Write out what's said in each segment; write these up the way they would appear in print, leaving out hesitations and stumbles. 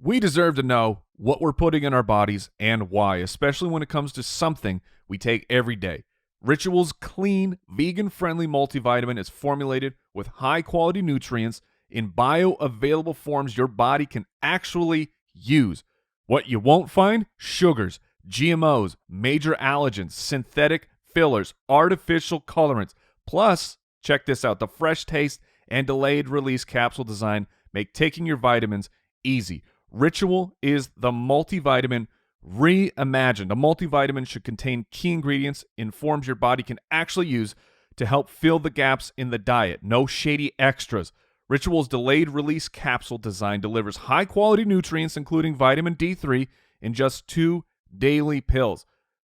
We deserve to know what we're putting in our bodies and why, especially when it comes to something we take every day. Ritual's clean, vegan-friendly multivitamin is formulated with high-quality nutrients in bioavailable forms your body can actually use. What you won't find? Sugars, GMOs, major allergens, synthetic fillers, artificial colorants. Plus, check this out, the fresh taste and delayed release capsule design make taking your vitamins easy. Ritual is the multivitamin reimagined. A multivitamin should contain key ingredients in forms your body can actually use to help fill the gaps in the diet. No shady extras. Ritual's delayed release capsule design delivers high-quality nutrients, including vitamin D3, in just 2 daily pills.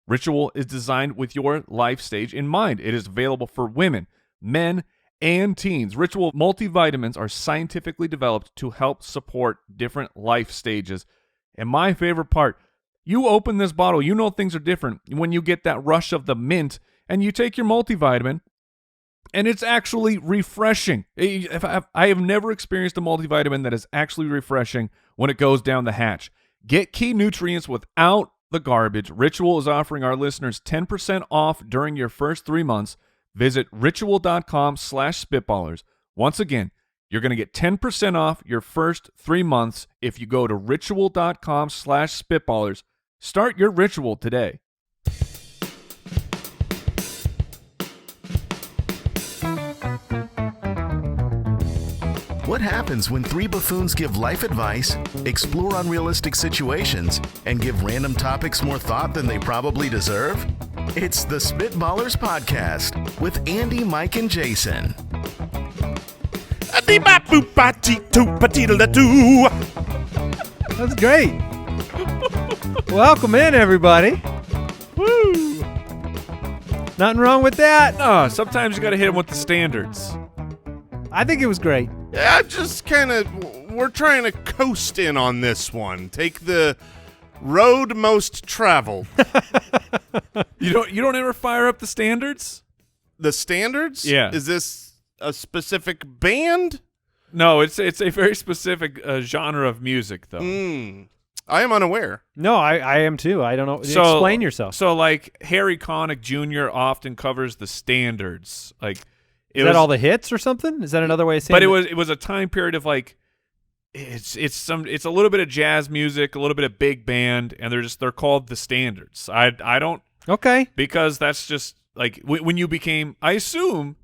Ritual is designed with your life stage in mind. It is available for women, men, and teens. Ritual multivitamins are scientifically developed to help support different life stages. And my favorite part, you open this bottle, you know things are different when you get that rush of the mint and you take your multivitamin and it's actually refreshing. I have never experienced a multivitamin that is actually refreshing when it goes down the hatch. Get key nutrients without the garbage. Ritual is offering our listeners 10% off during your first 3 months. Visit ritual.com/spitballers. Once again, you're going to get 10% off your first 3 months if you go to ritual.com/spitballers. Start your ritual today. What happens when three buffoons give life advice, explore unrealistic situations, and give random topics more thought than they probably deserve? It's the Spitballers Podcast with Andy, Mike, and Jason. That's great. Welcome in, everybody. Woo! Nothing wrong with that. No, sometimes you got to hit them with the standards. I think it was great. Yeah, just we're trying to coast in on this one. Take the road most traveled. You don't ever fire up the standards? The standards? Yeah. Is this a specific band? No, it's a very specific genre of music, though. I am unaware. No, I am too. I don't know. Explain yourself. So, like, Harry Connick Jr. often covers the standards. Like, is that all the hits or something? Is that another way of saying? But it was a time period of like, it's a little bit of jazz music, a little bit of big band, and they're called the standards. I don't. Okay. Because that's just like when you became, I assume,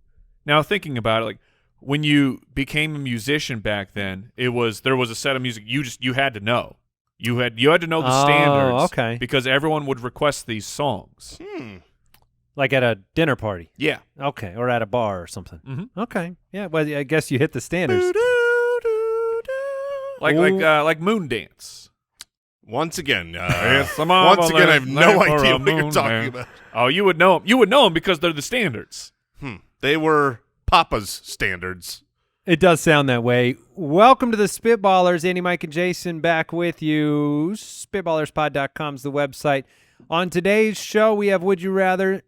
now thinking about it, like when you became a musician back then, there was a set of music you had to know. You had to know the standards. Okay. Because everyone would request these songs. Like at a dinner party. Yeah. Okay. Or at a bar or something. Mm-hmm. Okay. Yeah. Well, I guess you hit the standards. Like Moondance. Once again, I have no idea what you're talking about. Oh, you would know them. You would know them because they're the standards. They were Papa's standards. It does sound that way. Welcome to the Spitballers. Andy, Mike, and Jason back with you. Spitballerspod.com is the website. On today's show, we have Would You Rather.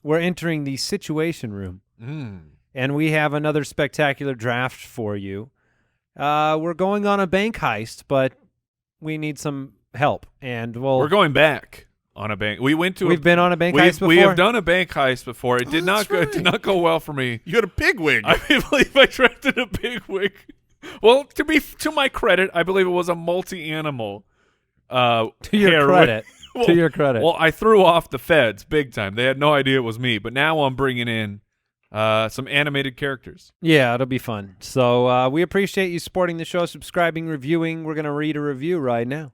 We're entering the Situation Room. And we have another spectacular draft for you. We're going on a bank heist, but we need some help. And we're going back on a bank. We've been on a bank heist before. We have done a bank heist before. It did not go. It did not go well for me. You had a bigwig. I believe I drafted a bigwig. Well, to my credit, I believe it was a multi-animal. To your credit. Well, to your credit. Well, I threw off the feds big time. They had no idea it was me. But now I'm bringing in some animated characters. Yeah, it'll be fun. So we appreciate you supporting the show, subscribing, reviewing. We're going to read a review right now.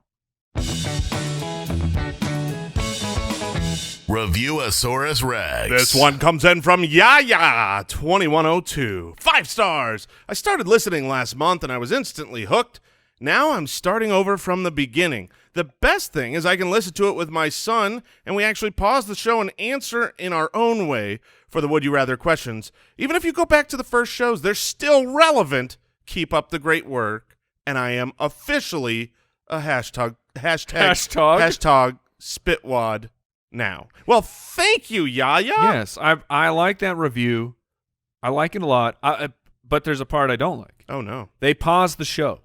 Reviewosaurus Rex. This one comes in from Yaya2102. 5 stars. I started listening last month and I was instantly hooked. Now I'm starting over from the beginning. The best thing is I can listen to it with my son, and we actually pause the show and answer in our own way for the Would You Rather questions. Even if you go back to the first shows, they're still relevant. Keep up the great work. And I am officially a hashtag Spitwad now. Well, thank you, Yaya. Yes, I like that review. I like it a lot. But there's a part I don't like. Oh, no. They paused the show.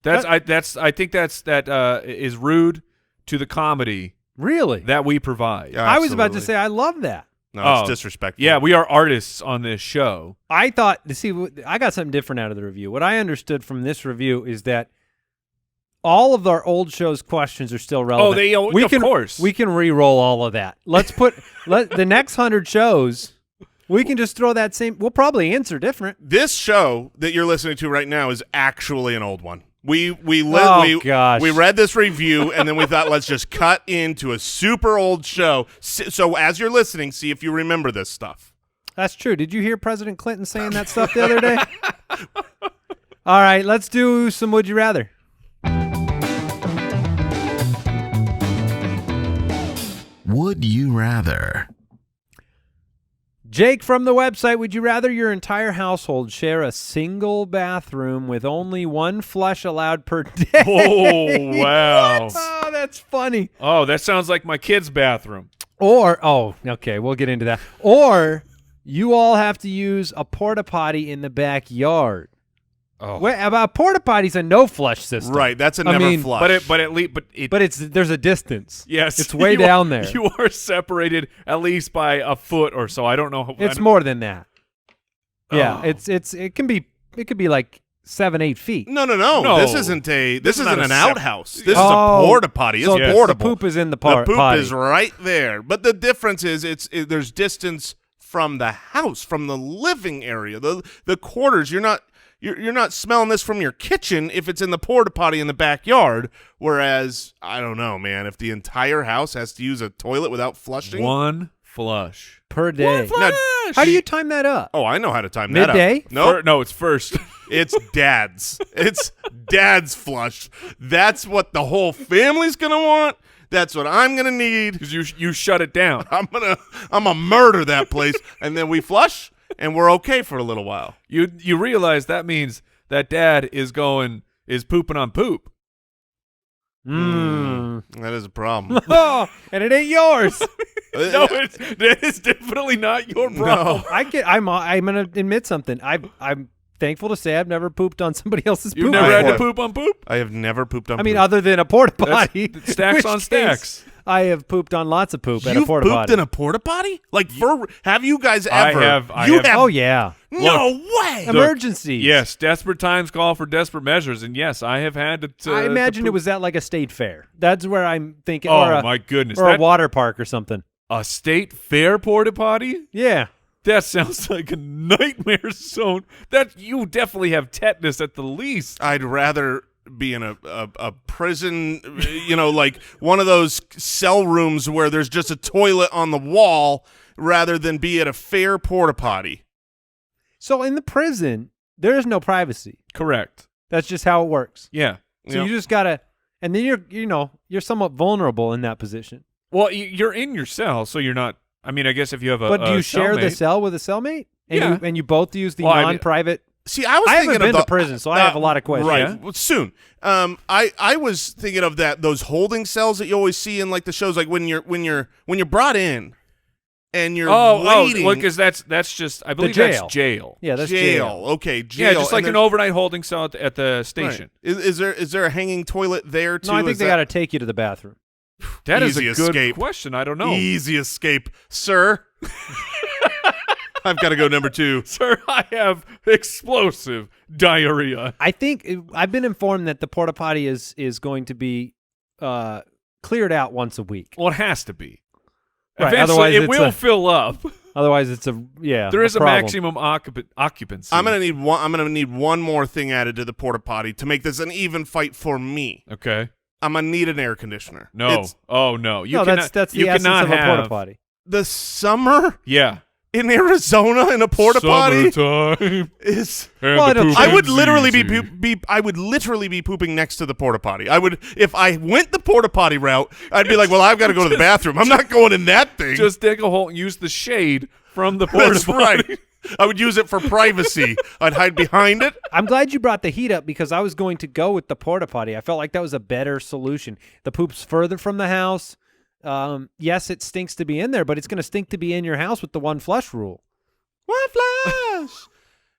I think that is rude to the comedy Really? that we provide. Yeah. I was about to Absolutely. say I love that. No, it's disrespectful. Yeah, we are artists on this show. I thought, see, I got something different out of the review. What I understood from this review is that all of our old shows' questions are still relevant. Of course. We can re-roll all of that. Let's put the next 100 shows. We can just throw that same. We'll probably answer different. This show that you're listening to right now is actually an old one. We Gosh. read this review and then we thought let's just cut into a super old show. So as you're listening, see if you remember this stuff. That's true. Did you hear President Clinton saying that stuff the other day? All right, let's do some Would You Rather. Would you rather? Jake from the website, would you rather your entire household share a single bathroom with only one flush allowed per day? Oh, wow. Oh, that's funny. Oh, that sounds like my kid's bathroom. Or, okay, we'll get into that. Or you all have to use a porta potty in the backyard. Oh. About porta potties, a no flush system. Right, that's a I never mean, flush. But there's a distance. Yes, it's way you down are, there. You are separated at least by a foot or so. I don't know. It's more than that. Yeah, Oh. it can be like 7-8 feet. No. No. This isn't not an a outhouse. This is Oh, a porta potty. It's so portable. the poop is in the The poop potty. is right there. But the difference is there's distance from the house, from the living area, the quarters. You're not smelling this from your kitchen if it's in the porta potty in the backyard. Whereas I don't know, man. If the entire house has to use a toilet without flushing, one flush. per day. Now, How do you time that up? oh, I know how to time that Midday? up. No, No, it's first. it's dad's. It's dad's flush. That's what the whole family's gonna want. That's what I'm gonna need. Because you shut it down. I'm gonna murder that place, and then we flush, and we're okay for a little while. You realize that means that dad is pooping on poop. That is a problem. Oh, and it ain't yours. No, that is definitely not your problem. I'm gonna admit something. I'm thankful to say I've never pooped on somebody else's You've poop. never had to before. poop on poop? I have never pooped on. I mean, poop. other than a porta That's potty. stacks in on which stacks. case I have pooped on lots of poop at a You've porta pooped potty. in a porta potty? Like, have you guys I ever? have- I You have. Oh yeah, No way. emergency. Yes, desperate times call for desperate measures, and yes, I have had to. I imagine to it was at like a state fair. That's where I'm thinking. Oh or a, my goodness! or a water park or something. A state fair porta potty? Yeah. That sounds like a nightmare zone. That you definitely have tetanus at the least. I'd rather be in a prison, like one of those cell rooms where there's just a toilet on the wall, rather than be at a fair porta potty. So in the prison, there is no privacy. Correct. That's just how it works. Yeah. So Yep. you just gotta, and then you're somewhat vulnerable in that position. Well, you're in your cell, so you're not. I mean, I guess if you have a. But do a you share the cellmate- cell with a cellmate? And Yeah. and you both use the Well, I mean- non-private. See, I was I thinking haven't been of to prison, so I have a lot of questions. Right, Yeah. well, soon. I was thinking of those holding cells that you always see in like the shows, like when you're brought in, and you're waiting. well, because that's just. I believe jail. that's jail. Yeah, that's jail. jail. Okay, jail. Yeah, just like and an overnight holding cell at the right. station. Is there a hanging toilet there too? No, I think Is they that- got to take you to the bathroom. That is a Easy good escape. question. I don't know. Easy escape, sir. I've got to go number 2. Sir, I have explosive diarrhea. I think I've been informed that the porta potty is going to be cleared out once a week. Well, it has to be. Right, Eventually, otherwise it it's will a- fill up. Otherwise, it's There is a problem. maximum occupancy. I'm gonna need one more thing added to the porta potty to make this an even fight for me. Okay. I'm gonna need an air conditioner. No. It's oh no. You No, cannot, that's you the essence cannot of a porta have- potty. the summer Yeah. in Arizona in a porta potty Summertime. is. and Well, the it'll- poop I would is literally easy. I would literally be pooping next to the porta potty. I would if I went the porta potty route. I'd be like, well, I've got to go to the bathroom. I'm not going in that thing. Just dig a hole and use the shade from the porta That's potty. right. I would use it for privacy. I'd hide behind it. I'm glad you brought the heat up because I was going to go with the porta potty. I felt like that was a better solution. The poop's further from the house. Yes, it stinks to be in there, but it's going to stink to be in your house with the one flush rule. One flush.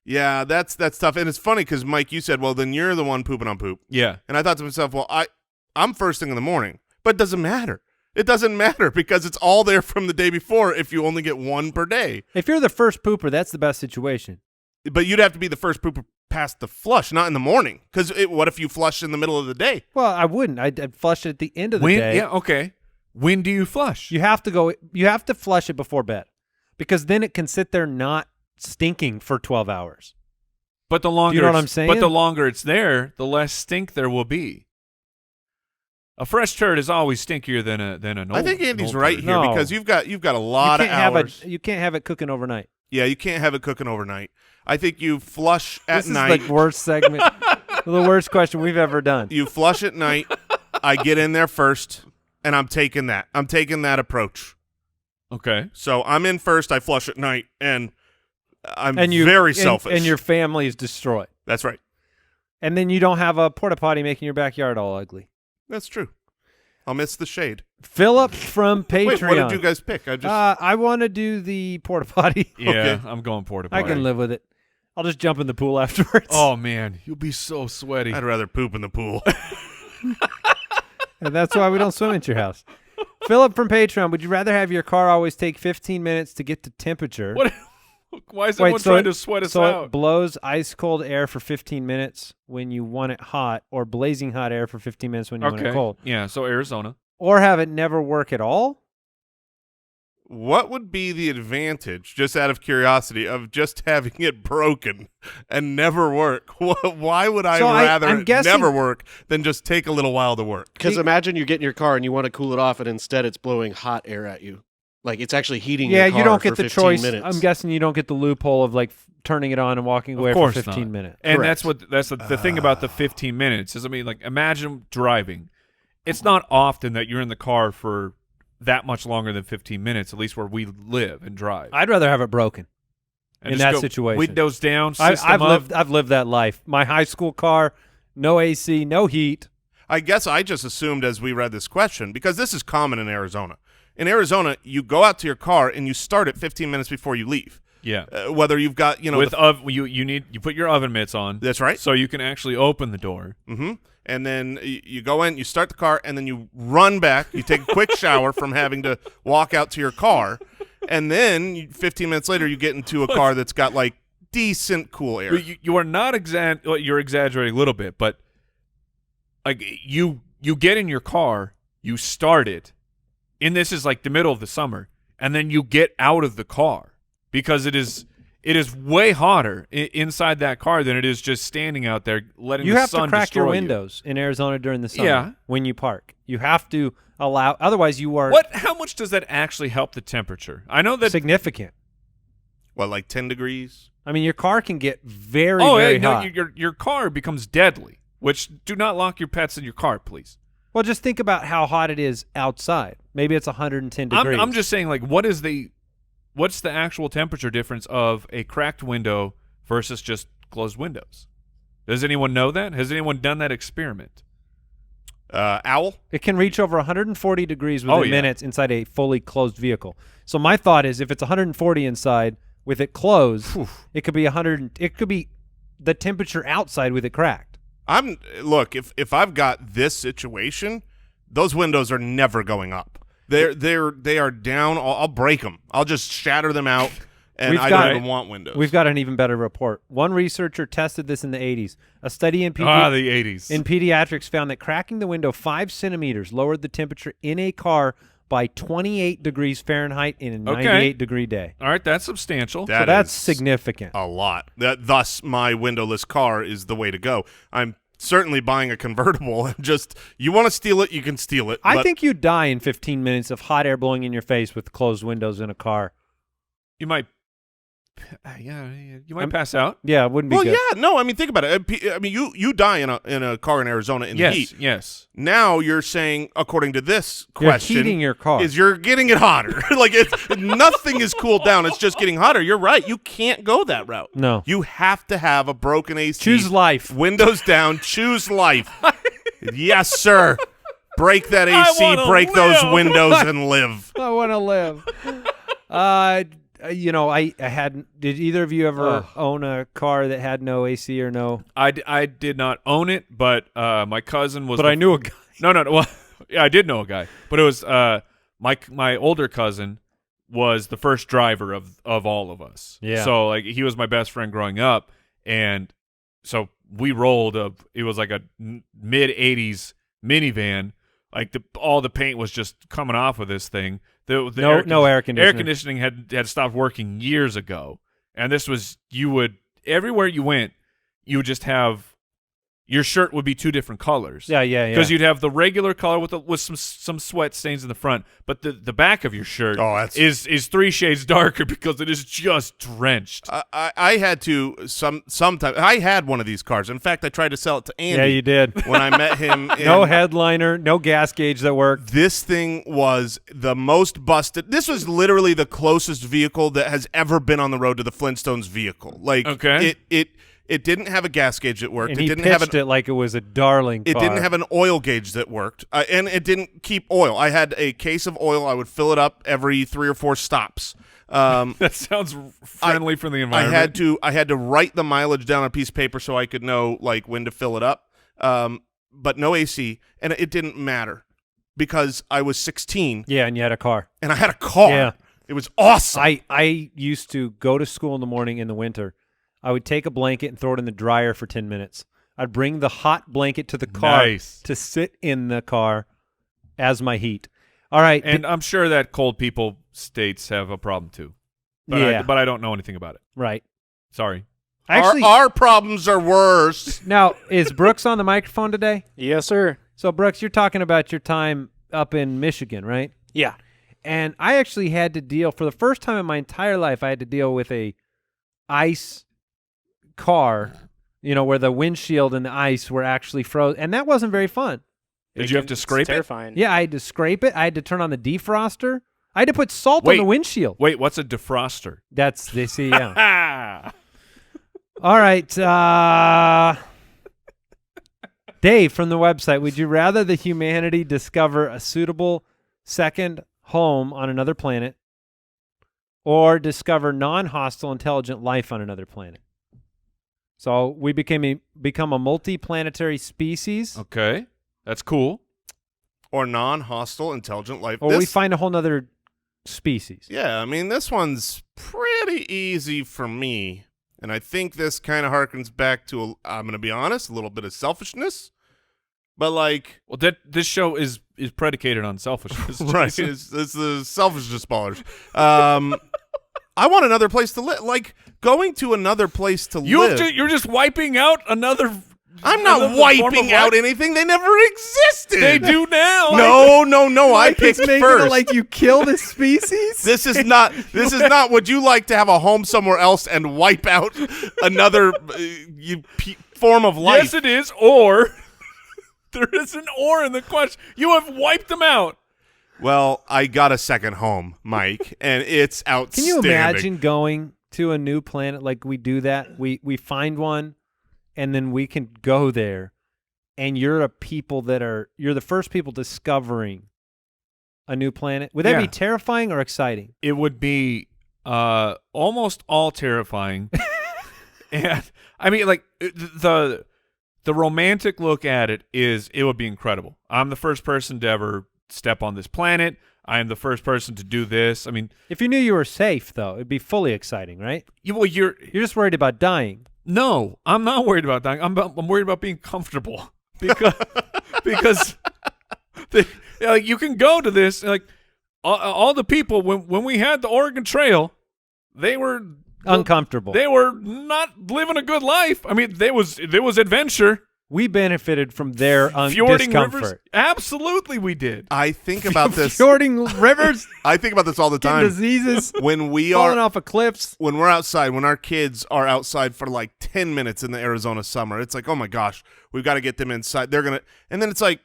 Yeah, that's tough. And it's funny because, Mike, you said, well, then you're the one pooping on poop. Yeah. And I thought to myself, well, I'm first thing in the morning. But it doesn't matter. It doesn't matter because it's all there from the day before if you only get one per day. If you're the first pooper, that's the best situation. But you'd have to be the first pooper past the flush, not in the morning. Because what if you flush in the middle of the day? Well, I wouldn't. I'd flush it at the end of the day. Yeah, okay. When do you flush? You have to flush it before bed because then it can sit there not stinking for 12 hours. But the longer Do you know what I'm saying? But the longer it's there, the less stink there will be. A fresh turd is always stinkier than an old. I think Andy's old right turd. here No. because you've got a lot of hours. You can't have it cooking overnight. Yeah, you can't have it cooking overnight. I think you flush at This night. is the worst segment, the worst question we've ever done. You flush at night. I get in there first, and I'm taking that. I'm taking that approach. Okay. So I'm in first. I flush at night, and I'm You- very and- selfish. And your family is destroyed. That's right. And then you don't have a porta potty making your backyard all ugly. That's true. I'll miss the shade. Philip from Patreon. Wait, what did you guys pick? I want to do the porta potty. Yeah, Okay. I'm going porta I potty. can live with it. I'll just jump in the pool afterwards. Oh man, you'll be so sweaty. I'd rather poop in the pool. And that's why we don't swim at your house. Philip from Patreon, would you rather have your car always take 15 minutes to get to temperature? What? Why is Wait, everyone trying to sweat us so out? it blows ice cold air for 15 minutes when you want it hot, or blazing hot air for 15 minutes when you want it cold? Yeah, so Arizona. Or have it never work at all? What would be the advantage, just out of curiosity, of just having it broken and never work? Why would I So rather I'm it guessing- never work than just take a little while to work? Because imagine you get in your car and you want to cool it off, and instead it's blowing hot air at you. Like it's actually heating Yeah, your car you don't for get the 15 choice. minutes. I'm guessing you don't get the loophole of like turning it on and walking away Of for course 15 not. minutes. And Correct. that's the thing about the 15 minutes is, I mean, like, imagine driving. It's not often that you're in the car for that much longer than 15 minutes, at least where we live and drive. I'd rather have it broken. And in just that go situation. windows down, system I've lived that life. My high school car, no AC, no heat. I guess I just assumed as we read this question, because this is common in Arizona. In Arizona, you go out to your car and you start it 15 minutes before you leave. Yeah. Whether you've got, With you put your oven mitts on. That's right. So you can actually open the door. Mm-hmm. And then you go in, you start the car, and then you run back. You take a quick shower from having to walk out to your car. And then 15 minutes later, you get into a car that's got, like, decent cool air. You are not you're exaggerating a little bit, but like you get in your car, you start it, and this is like the middle of the summer, and then you get out of the car because it is way hotter inside that car than it is just standing out there letting You the have sun to crack destroy your you. windows in Arizona during the summer Yeah. when you park. You have to allow, otherwise you are How much does that actually help the temperature? I know that. significant. What, like 10 degrees? I mean, your car can get very, Oh, very yeah, no, hot. your car becomes deadly. Which, do not lock your pets in your car, please. Well, just think about how hot it is outside. Maybe it's 110 degrees. I'm just saying, like, what's the actual temperature difference of a cracked window versus just closed windows? Does anyone know that? Has anyone done that experiment? Owl? It can reach over 140 degrees Oh, within yeah. minutes inside a fully closed vehicle. So my thought is, if it's 140 inside with it closed, it could be 100. It could be the temperature outside with it cracked. Look, if I've got this situation, those windows are never going up. They are down. I'll break them. I'll just shatter them out, and I don't even want windows. We've got an even better report. One researcher tested this in the 80s. A study in the 80s. in pediatrics found that cracking the window 5 centimeters lowered the temperature in a car by 28 degrees Fahrenheit in a 98-degree day. All right, that's substantial. So that's is significant. a lot. Thus, my windowless car is the way to go. I'm certainly buying a convertible. And just, you want to steal it, you can steal it. I but think you'd die in 15 minutes of hot air blowing in your face with closed windows in a car. You might pass out. Yeah, it wouldn't be Well, good. yeah, no. I mean, think about it. I mean, you die in a car in Arizona in the heat. Yes. Now you're saying, according to this You're question, heating your car. is you're getting it hotter. Like nothing is cooled down. It's just getting hotter. You're right. You can't go that route. No. You have to have a broken AC. Choose life. Windows down. Choose life. Yes, sir. Break that AC. wanna Break those live. windows and live. I want to live. I hadn't. Did either of you ever own a car that had no AC or no? I did not own it, but my cousin was. But I knew a guy. No. Well, yeah, I did know a guy, but it was my older cousin was the first driver of all of us. Yeah. So like he was my best friend growing up, and so we rolled it was like a mid '80s minivan. Like all the paint was just coming off of this thing. The No air conditioning. Air conditioning had stopped working years ago, and this was everywhere you went, you would just have. Your shirt would be two different colors. Yeah. Because you'd have the regular color with some sweat stains in the front, but the back of your shirt is 3 shades darker because it is just drenched. I had to sometimes. I had one of these cars. In fact, I tried to sell it to Andy. Yeah, you did. When I met him. No headliner, no gas gauge that worked. This thing was the most busted. This was literally the closest vehicle that has ever been on the road to the Flintstones vehicle. Like, okay. It didn't have a gas gauge that worked. And it he didn't pitched have it like it was a darling car. It didn't have an oil gauge that worked, and it didn't keep oil. I had a case of oil. I would fill it up every 3 or 4 stops. That sounds friendly for the environment. I had to write the mileage down on a piece of paper so I could know like when to fill it up. But no AC, and it didn't matter because I was 16. Yeah, and you had a car. And I had a car. Yeah. It was awesome. I used to go to school in the morning in the winter. I would take a blanket and throw it in the dryer for 10 minutes. I'd bring the hot blanket to the car to sit in the car as my heat. All right. And I'm sure that cold people states have a problem too. But yeah. but I don't know anything about it. Right. Sorry. Actually, our problems are worse. Now, is Brooks on the microphone today? Yes, sir. So, Brooks, you're talking about your time up in Michigan, right? Yeah. And I actually had to deal, for the first time in my entire life, I had to deal with a ice car, where the windshield and the ice were actually frozen, and that wasn't very fun. Did you have to scrape it? Terrifying. Yeah, I had to scrape it. I had to turn on the defroster. I had to put salt on the windshield. Wait, what's a defroster? That's they see. Yeah. All right, Dave from the website. Would you rather the humanity discover a suitable second home on another planet, or discover non-hostile intelligent life on another planet? So we become a multi-planetary species. Okay, that's cool. Or non-hostile intelligent life. Or we find a whole nother species. Yeah, I mean, this one's pretty easy for me. And I think this kind of harkens back to, I'm going to be honest, a little bit of selfishness. But like... Well, this show is predicated on selfishness. Right, it's the selfishness ballers. I want another place to live. Like, going to another place to live. You're just wiping out another... I'm not wiping out anything. They never existed. They do now. No. I picked first. Like you kill the species. This is not. Would you like to have a home somewhere else and wipe out another form of life? Yes, it is. Or there is an or in the question. You have wiped them out. Well, I got a second home, Mike, and it's outstanding. Can you imagine going to a new planet like we do that? We find one, and then we can go there, and you're the first people discovering a new planet. Would that be terrifying or exciting? It would be almost all terrifying. And I mean, like the romantic look at it would be incredible. I'm the first person to ever step on this planet. I am the first person to do this. I mean, if you knew you were safe, though, it'd be fully exciting, right? You're just worried about dying. No, I'm not worried about dying. I'm worried about being comfortable because you can go to this like all the people when we had the Oregon Trail, they were uncomfortable. They were not living a good life. I mean, there was adventure. We benefited from their fjording discomfort. Rivers? Absolutely, we did. I think about this. Fjording rivers. I think about this all the time. Diseases. When we falling off of cliffs. When we're outside, when our kids are outside for like 10 minutes in the Arizona summer, it's like, oh my gosh, we've got to get them inside. And then it's like,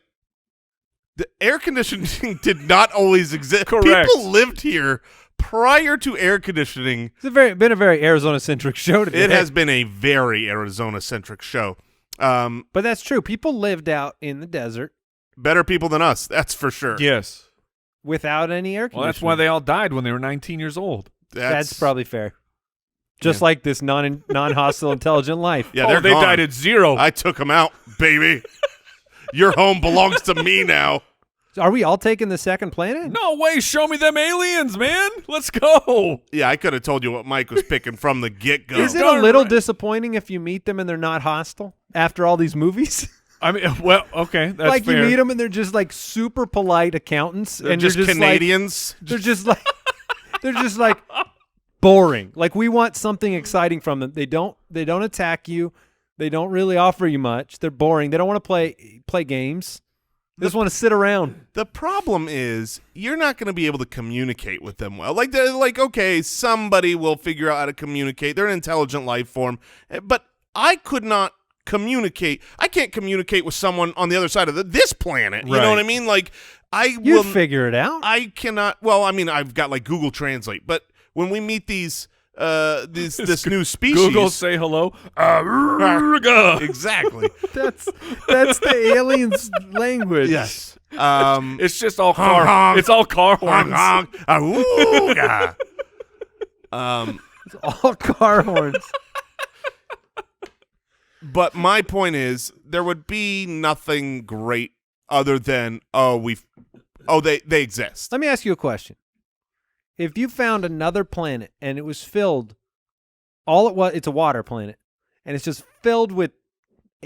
the air conditioning did not always exist. Correct. People lived here prior to air conditioning. It's been a very Arizona-centric show today. It has been a very Arizona-centric show. But that's true. People lived out in the desert. Better people than us, that's for sure. Yes. Without any air conditioning. Well, that's why they all died when they were 19 years old. That's probably fair. Just like this non-hostile intelligent life. Yeah, they gone. died at 0. I took them out, baby. Your home belongs to me now. Are we all taking the second planet? No way. Show me them aliens, man. Let's go. Yeah, I could have told you what Mike was picking from the get-go. Is it a little disappointing if you meet them and they're not hostile after all these movies? I mean, well, okay, that's like fair. you meet them and they're just like super polite accountants. They're and just you're just Canadians. Like, they're just like boring. Like we want something exciting from them. They don't attack you. They don't really offer you much. They're boring. They don't want to play games. They just want to sit around. The problem is you're not going to be able to communicate with them well. Like, okay, somebody will figure out how to communicate. They're an intelligent life form. But I could not communicate. I can't communicate with someone on the other side of this planet. You know what I mean? Like, You'd figure it out. I cannot. Well, I mean, I've got like Google Translate. But when we meet this new species, Google say hello. Exactly. That's the aliens' language. Yes. It's just all honk, car. honk, It's all car honk, horns. honk, ooga. It's all car horns. But my point is, there would be nothing great other than they exist. Let me ask you a question. If you found another planet and it was filled, it's a water planet, and it's just filled with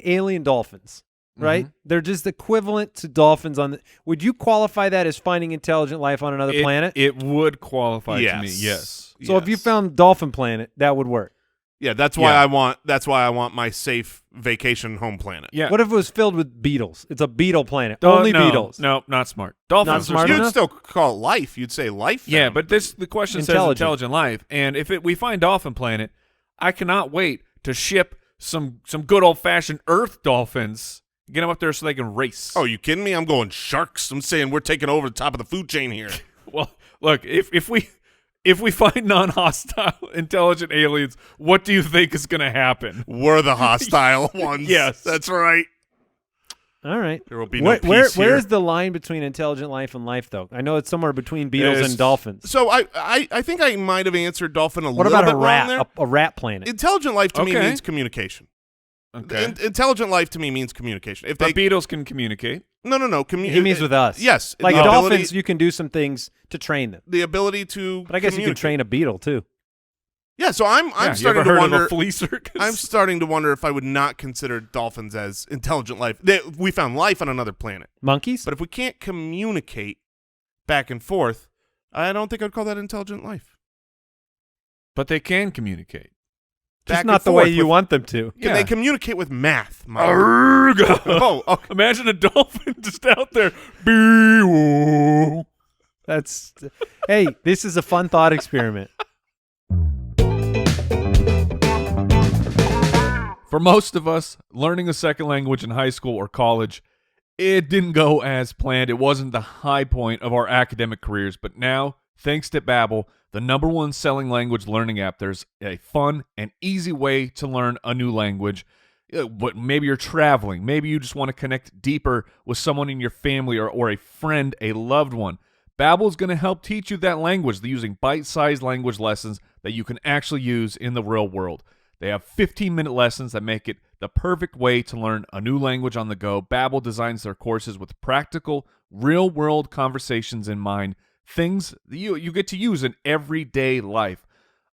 alien dolphins, right? They're just equivalent to dolphins would you qualify that as finding intelligent life on another planet? It would qualify to me, Yes. yes. So if you found Dolphin Planet, that would work. Yeah, that's why I want my safe vacation home planet. Yeah. What if it was filled with beetles? It's a beetle planet. No, Only beetles. No, not smart. Dolphins Not smart are You'd enough? still call it life. You'd say life. Yeah, found. but the question says intelligent life, and if we find Dolphin Planet, I cannot wait to ship some good old fashioned Earth dolphins, get them up there so they can race. Oh, you kidding me? I'm going sharks. I'm saying we're taking over the top of the food chain here. Well, look, if we find non-hostile intelligent aliens, what do you think is going to happen? We're the hostile ones. Yes. That's right. All right. There will be no peace here. Where's the line between intelligent life and life, though? I know it's somewhere between beetles and dolphins. So I think I might have answered dolphin What little about bit a wrong rat? there. A rat planet. Intelligent life to me Okay. means communication. Okay. Intelligent life to me means communication. If But they beetles can communicate. no. He means with us. Yes, Like the dolphins, ability- you can do some things to train them. the ability to. But I guess you can communicate. train a beetle, too. Yeah, so I'm Yeah, you starting ever to heard wonder. of a fleecer? 'Cause- I'm starting to wonder if I would not consider dolphins as intelligent life. We found life on another planet, Monkeys? but if we can't communicate back and forth, I don't think I'd call that intelligent life. But they can communicate. Just Back not and the way forth you with- want them to. Can they communicate with math? Mike? Arrgh. Oh, okay. Imagine a dolphin just out there. Bee-woo. That's hey, this is a fun thought experiment. For most of us, learning a second language in high school or college, it didn't go as planned. It wasn't the high point of our academic careers. But now, thanks to Babbel, the #1 selling language learning app, there's a fun and easy way to learn a new language. But maybe you're traveling. Maybe you just want to connect deeper with someone in your family or a friend, a loved one. Babbel is going to help teach you that language using bite-sized language lessons that you can actually use in the real world. They have 15-minute lessons that make it the perfect way to learn a new language on the go. Babbel designs their courses with practical, real-world conversations in mind, things that you get to use in everyday life.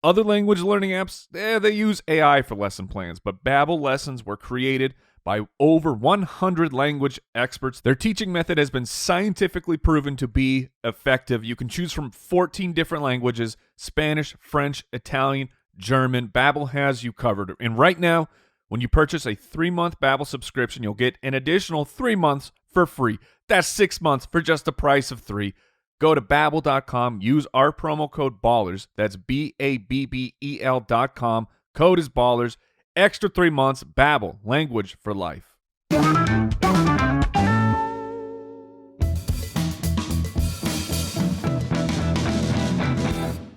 Other language learning apps, they use AI for lesson plans, but Babbel lessons were created by over 100 language experts. Their teaching method has been scientifically proven to be effective. You can choose from 14 different languages: Spanish, French, Italian, German. Babbel has you covered. And right now, when you purchase a 3-month Babbel subscription, you'll get an additional 3 months for free. That's 6 months for just the price of 3. Go to Babbel.com, use our promo code BALLERS. That's BABBEL.com. Code is BALLERS. Extra 3 months. Babbel, language for life.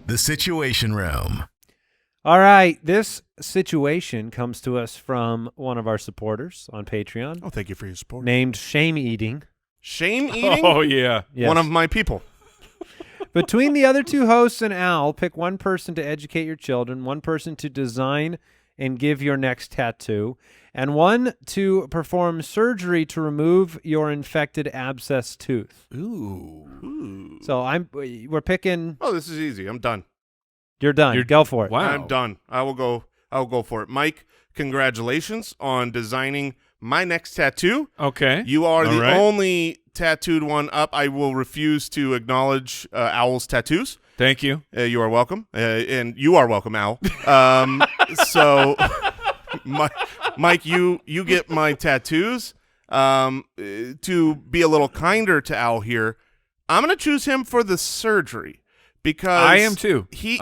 The Situation Room. All right, this situation comes to us from one of our supporters on Patreon, Oh, thank you for your support. named Shame Eating. Shame eating? Oh, yeah. Yes. One of my people. Between the other two hosts and Al, pick one person to educate your children, one person to design and give your next tattoo, and one to perform surgery to remove your infected abscess tooth. Ooh. So we're picking. Oh, this is easy. I'm done. You're done. Go for it. Wow. I'm done. I will go for it. Mike, congratulations on designing my next tattoo. Okay. You are All the right. only tattooed one up. I will refuse to acknowledge Owl's tattoos. Thank you. You are welcome, and you are welcome, Owl. So, Mike, you get my tattoos. To be a little kinder to Owl here, I'm going to choose him for the surgery because I am too. He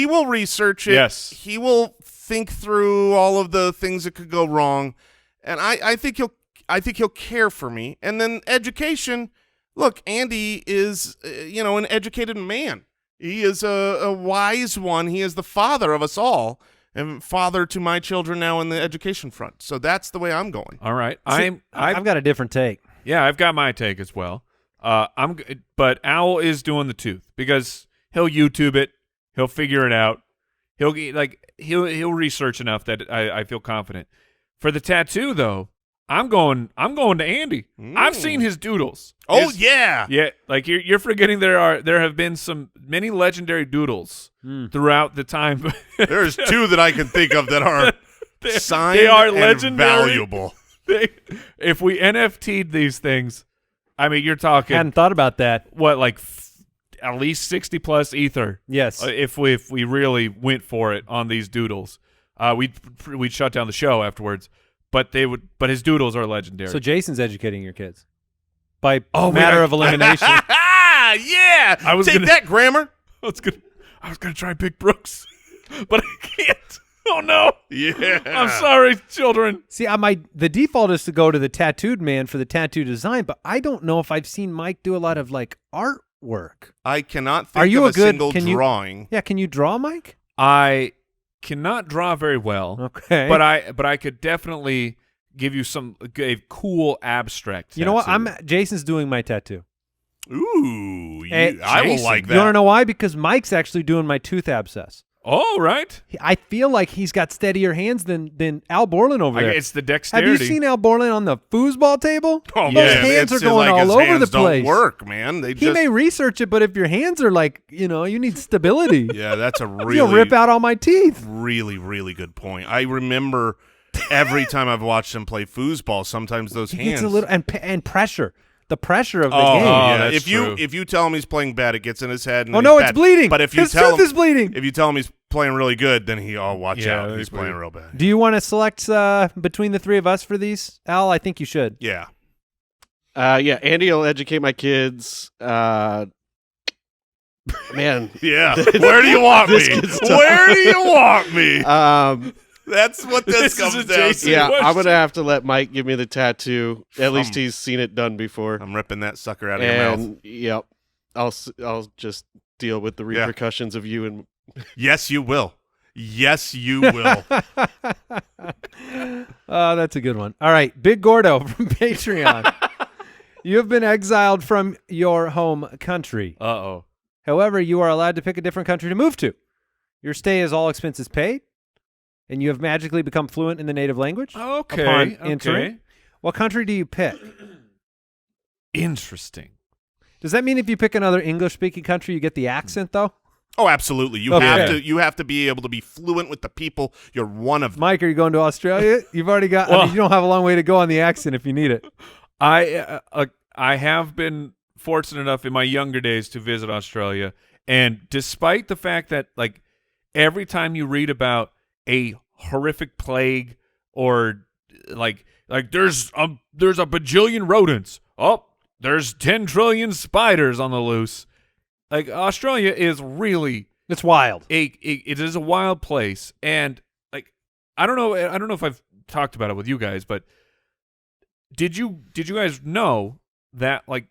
will research it. Yes. He will think through all of the things that could go wrong, and I think he'll care for me. And then education. Look, Andy is an educated man. He is a wise one. He is the father of us all, and father to my children now in the education front. So that's the way I'm going. All right. I've got a different take. Yeah, I've got my take as well. But Owl is doing the tooth because he'll YouTube it, he'll figure it out, he'll research enough that I feel confident. For the tattoo though, I'm going to Andy. I've seen his doodles. Oh yeah, like you're forgetting there have been many legendary doodles throughout the time. There's two that I can think of that are signed they are and legendary. valuable. If we NFT'd these things, I mean, you're talking. Hadn't thought about that. What, like at least 60 plus ether? Yes. If we really went for it on these doodles, we'd shut down the show afterwards. But his doodles are legendary. So Jason's educating your kids by Oh, matter wait, of elimination. Yeah, I was take gonna- that, grammar. I was gonna try Big Brooks, but I can't. Oh no! Yeah, I'm sorry, children. See, the default is to go to the tattooed man for the tattoo design, but I don't know if I've seen Mike do a lot of like artwork. I cannot think Are you of a good? single Can you? drawing. Yeah, can you draw, Mike? I cannot draw very well. Okay, But I could definitely give you a cool abstract. You know what? tattoo. Jason's doing my tattoo. Ooh, Hey, I will Jason, like You want to that. know why? Because Mike's actually doing my tooth abscess. Oh, right. I feel like he's got steadier hands than Al Borland over there. It's the Have dexterity. you seen Al Borland on the foosball table? Oh, Those man, hands it's are going like all his over hands the place. Don't work, man. They He just may research it, but if your hands are like, you need stability. yeah, that's a You'll really rip out all my teeth. really, really good point. I remember every time I've watched him play foosball, sometimes those He hands. gets a little and pressure. The pressure of the Oh, game. yeah. yeah. that's If you true. tell him he's playing bad, it gets in his head. And Oh he's no, it's bad. bleeding. But if you His tell tooth him is bleeding. if you tell him he's playing really good, then watch Yeah, out. he's He's playing bleeding. real bad. Do you want to select between the three of us for these, Al? I think you should. Yeah. Yeah, Andy will educate my kids. Man, Yeah. Where do you want This me? gets tough. Where do you want me? um, That's what this This is comes a down Jason- to. yeah, question. I'm gonna have to let Mike give me the tattoo. At least he's seen it done before. I'm ripping that sucker out of your mouth. And yep, I'll just deal with the Yeah. repercussions of you and Yes, you will. Yes, you will. Oh, that's a good one. All right, Big Gordo from Patreon. You have been exiled from your home country. Uh-oh. However, you are allowed to pick a different country to move to. Your stay is all expenses paid, and you have magically become fluent in the native language. Okay. Upon okay. entering. What country do you pick? Interesting. Does that mean if you pick another English-speaking country, you get the accent, though? Oh, absolutely. You Okay. have to be able to be fluent with the people. You're one of them. Mike, are you going to Australia? You've already got. I Well- mean, you don't have a long way to go on the accent if you need it. I have been fortunate enough in my younger days to visit Australia, and despite the fact that like every time you read about a horrific plague or like there's a bajillion rodents, oh, there's 10 trillion spiders on the loose. Like Australia is really It's wild. it is a wild place, and like I don't know if I've talked about it with you guys, but did you guys know that like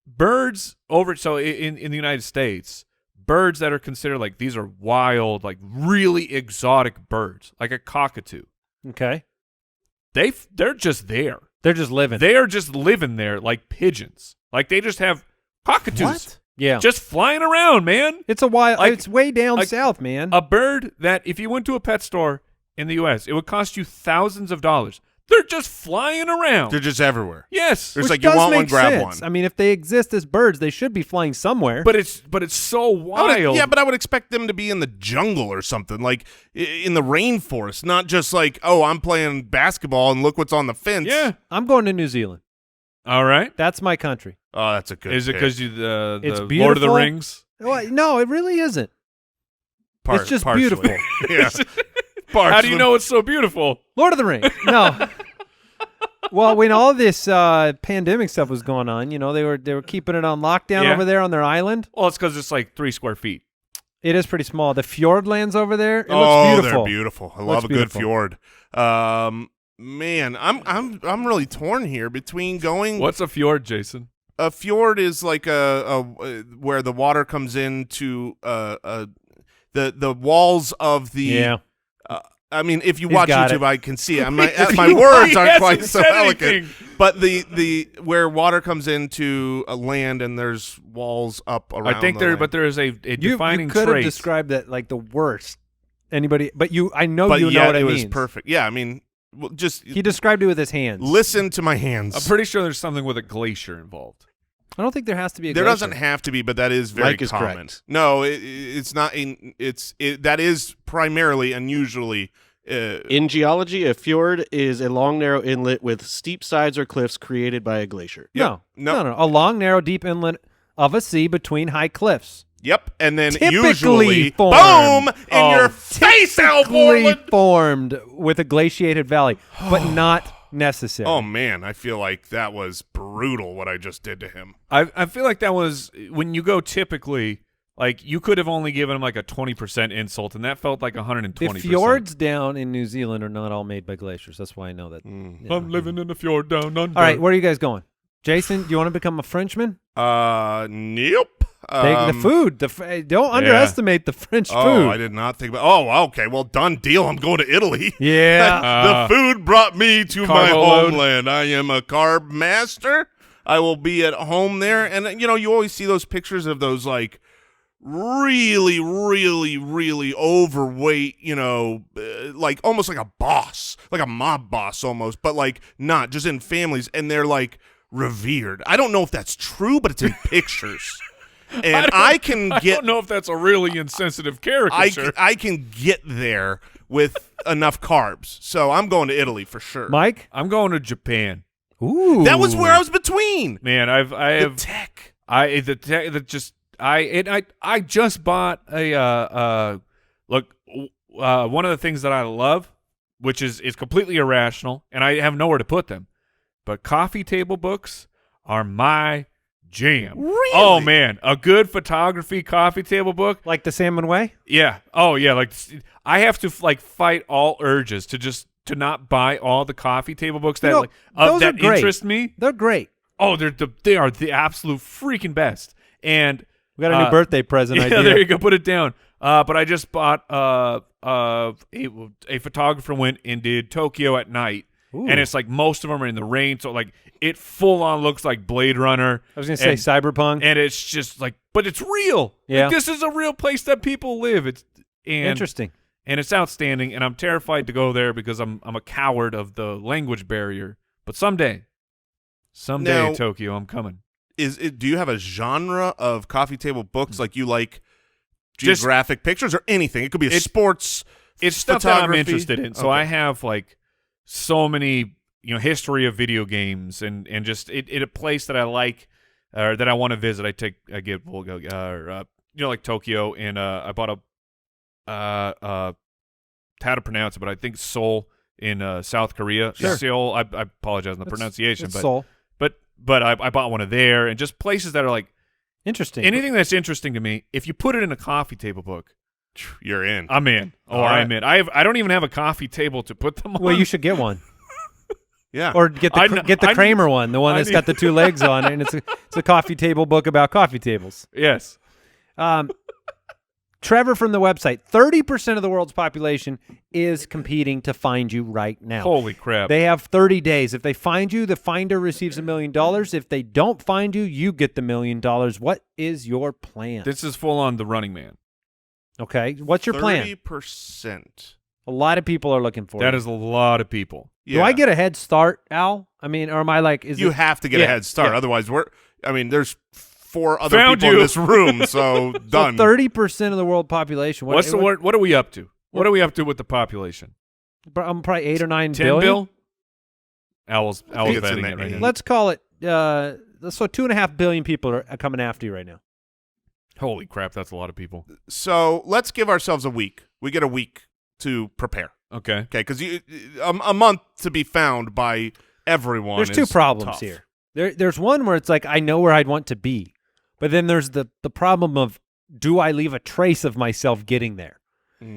birds in the United States, birds that are considered like these are wild, like really exotic birds, like a cockatoo, Okay. they're just there. They're just living. They are just living there like pigeons. Like they just have cockatoos. What? Yeah. just flying around, man. It's a wild. Like- it's way down like south, man. A bird that if you went to a pet store in the U.S., it would cost you thousands of dollars. They're just flying around. They're just everywhere. Yes, There's Which like you does want one, make grab sense. one. I mean, if they exist as birds, they should be flying somewhere. but it's so wild. Yeah, but I would expect them to be in the jungle or something, like in the rainforest, not just like, oh, I'm playing basketball and look what's on the fence. yeah. I'm going to New Zealand. All right. That's my country. Oh, that's a good Is it pick. because you the It's Lord of the beautiful. Rings? Well, no, it really isn't. It's just partially. beautiful. Yeah. How do you know it's so beautiful? Lord of the Rings. No. Well, when all this pandemic stuff was going on, they were keeping it on lockdown Yeah. over there on their island. Well, it's because it's like 3 square feet. It is pretty small. The Fjordlands over there, it Oh, looks beautiful. they're beautiful. I Looks love a beautiful. good fjord. Man, I'm really torn here between going. What's a fjord, Jason? A fjord is like a where the water comes into the walls of the. Yeah. I mean, if you He's watch got YouTube, it. I can see it. My words aren't quite so elegant. Anything. But the where water comes into a land and there's walls up around. I think the land. but there is a You defining could have trait. described that like the worst. Anybody, but I know But you yeah, know what it it was means. perfect. Yeah, I mean, just He described it with his hands. listen to my hands. I'm pretty sure there's something with a glacier involved. I don't think there has to be a There glacier. doesn't have to be, but that is very Mike is common. correct. No, it's not. That is primarily and usually. In geology, a fjord is a long, narrow inlet with steep sides or cliffs created by a glacier. No. No. No. A long, narrow, deep inlet of a sea between high cliffs. Yep, and then Typically usually, formed. boom, in your face, Al Typically Borland. formed with a glaciated valley, but not necessary. Oh man, I feel like that was brutal what I just did to him. I feel like that was when you go typically. Like, you could have only given him like a 20% insult, and that felt like 120%. the fjords down in New Zealand are not all made by glaciers. That's why I know that. Yeah. I'm living in the fjord down under. All right, where are you guys going? Jason, do you want to become a Frenchman? Nope. The food. Don't underestimate the French Oh, food. I did not think about. Oh, okay. Well, done deal. I'm going to Italy. Yeah. The food brought me to my carbo load. homeland. I am a carb master. I will be at home there, and you always see those pictures of those like really, really, really overweight, like almost like a boss, like a mob boss almost, but like not just in families, and they're like revered. I don't know if that's true, but it's in pictures. And I don't know if that's a really insensitive caricature. I can get there with enough carbs. So I'm going to Italy for sure. Mike? I'm going to Japan. Ooh. That was where I was between. Man, I The have tech. I just bought a one of the things that I love, which is completely irrational, and I have nowhere to put them. But coffee table books are my jam. Really? Oh man, a good photography coffee table book. Like the Salmon Way? Yeah. Oh yeah. Like I have to fight all urges to not buy all the coffee table books that those are that great. interest me. They're great. Oh, they are the absolute freaking best. And We got a new birthday present yeah, idea. there you go. Put it down. But I just bought a photographer went and did Tokyo at night, Ooh. and it's like most of them are in the rain, so like it full on looks like Blade Runner. I was going to say Cyberpunk. and it's just like, but it's real. Yeah. Like, this is a real place that people live. Interesting. And it's outstanding. And I'm terrified to go there because I'm a coward of the language barrier. But someday, Now- Tokyo, I'm coming. Do you have a genre of coffee table books like you like Just- geographic pictures or anything? It could be a sports. It's stuff that I'm photography. interested in. So Okay. I have like so many, history of video games and just it a place that I like or that I want to visit. We'll go, like Tokyo, and I bought how to pronounce it, but I think Seoul in South Korea. Sure. Seoul. I apologize on the pronunciation, It's but Seoul. but I bought one of there, and just places that are like Interesting. anything that's interesting to me. If you put it in a coffee table book, You're in. I'm in. All right. I'm in. I don't even have a coffee table to put them on. Well, you should get one. Yeah. Or get the Kramer one, the one that's got the two legs on it, and it's a coffee table book about coffee tables. Yes. Trevor from the website, 30% of the world's population is competing to find you right now. Holy crap. They have 30 days. If they find you, the finder receives $1 million. If they don't find you, you get the $1 million. What is your plan? This is full on the Running Man. Okay. What's your plan? 30%. A lot of people are looking for That it. is a lot of people. Do I get a head start, Al? I mean, or am I like, You have to get a head start. Yeah. Otherwise, there's 4 other Found people you. in this room, so done. 30% of the world population. What's the word? What are we up to? What are we up to with the population? I'm probably 8 or 9 10 billion. bill? Owl's it's in betting that it right eight. now. Let's call it, so 2.5 billion people are coming after you right now. Holy crap, that's a lot of people. So let's give ourselves a week. We get a week to prepare. Okay. Okay, because a month to be found by everyone. There's two is problems tough. here. There's one where it's like, I know where I'd want to be. But then there's the problem of, do I leave a trace of myself getting there?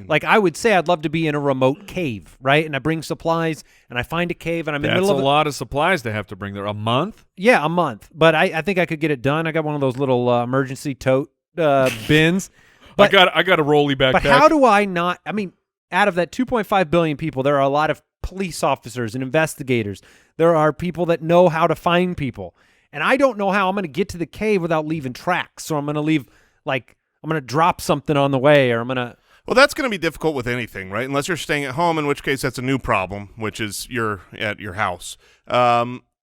Like, I would say I'd love to be in a remote cave, right? And I bring supplies, and I find a cave, and I'm in the That's middle a of lot of supplies to have to bring there. A month? Yeah, a month. But I think I could get it done. I got one of those little emergency tote bins. But, I got a rolly backpack. but how do I not? I mean, out of that 2.5 billion people, there are a lot of police officers and investigators. There are people that know how to find people. And I don't know how I'm going to get to the cave without leaving tracks. So I'm going to leave, like, I'm going to drop something on the way, or I'm going to. Well, that's going to be difficult with anything, right? Unless you're staying at home, in which case that's a new problem, which is you're at your house.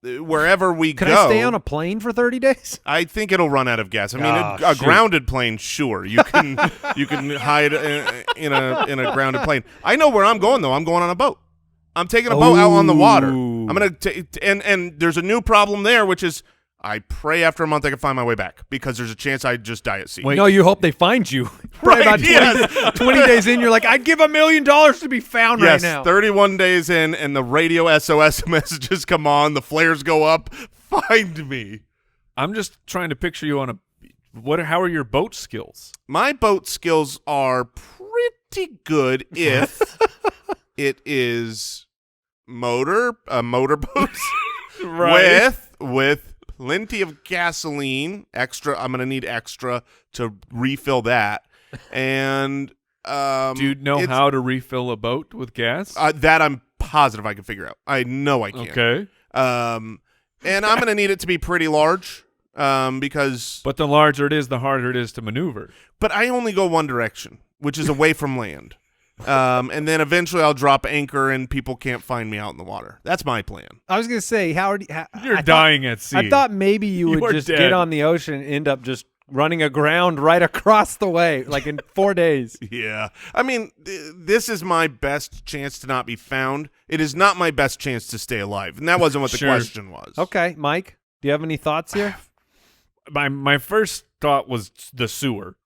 Wherever we Can go. I stay on a plane for 30 days? I think it'll run out of gas. I mean, Oh, a shoot. grounded plane, sure. You can hide in a grounded plane. I know where I'm going though. I'm going on a boat. I'm taking a boat out on the water. Ooh. I'm gonna and there's a new problem there, which is I pray after a month I can find my way back because there's a chance I just die at sea. No, you hope they find you. Right, About 20, yes. 20 days in, you're like, I'd give $1 million to be found Yes, right now. 31 days in, and the radio SOS messages come on. The flares go up. Find me. I'm just trying to picture you on a. How are your boat skills? My boat skills are pretty good if it is motorboat with plenty of gasoline. Extra. I'm gonna need extra to refill that. And Do you know how to refill a boat with gas? that I'm positive I can figure out. I know I can. Okay. And I'm gonna need it to be pretty large. Because But the larger it is, the harder it is to maneuver. but I only go one direction, which is away from land. And then eventually I'll drop anchor and people can't find me out in the water. That's my plan. I was going to say, Howard, You're dying at sea. I thought maybe you You would are just dead. get on the ocean and end up just running aground right across the way, like in 4 days. Yeah. I mean, this is my best chance to not be found. It is not my best chance to stay alive. And that wasn't what the Sure. question was. Okay, Mike, do you have any thoughts here? My first thought was the sewer.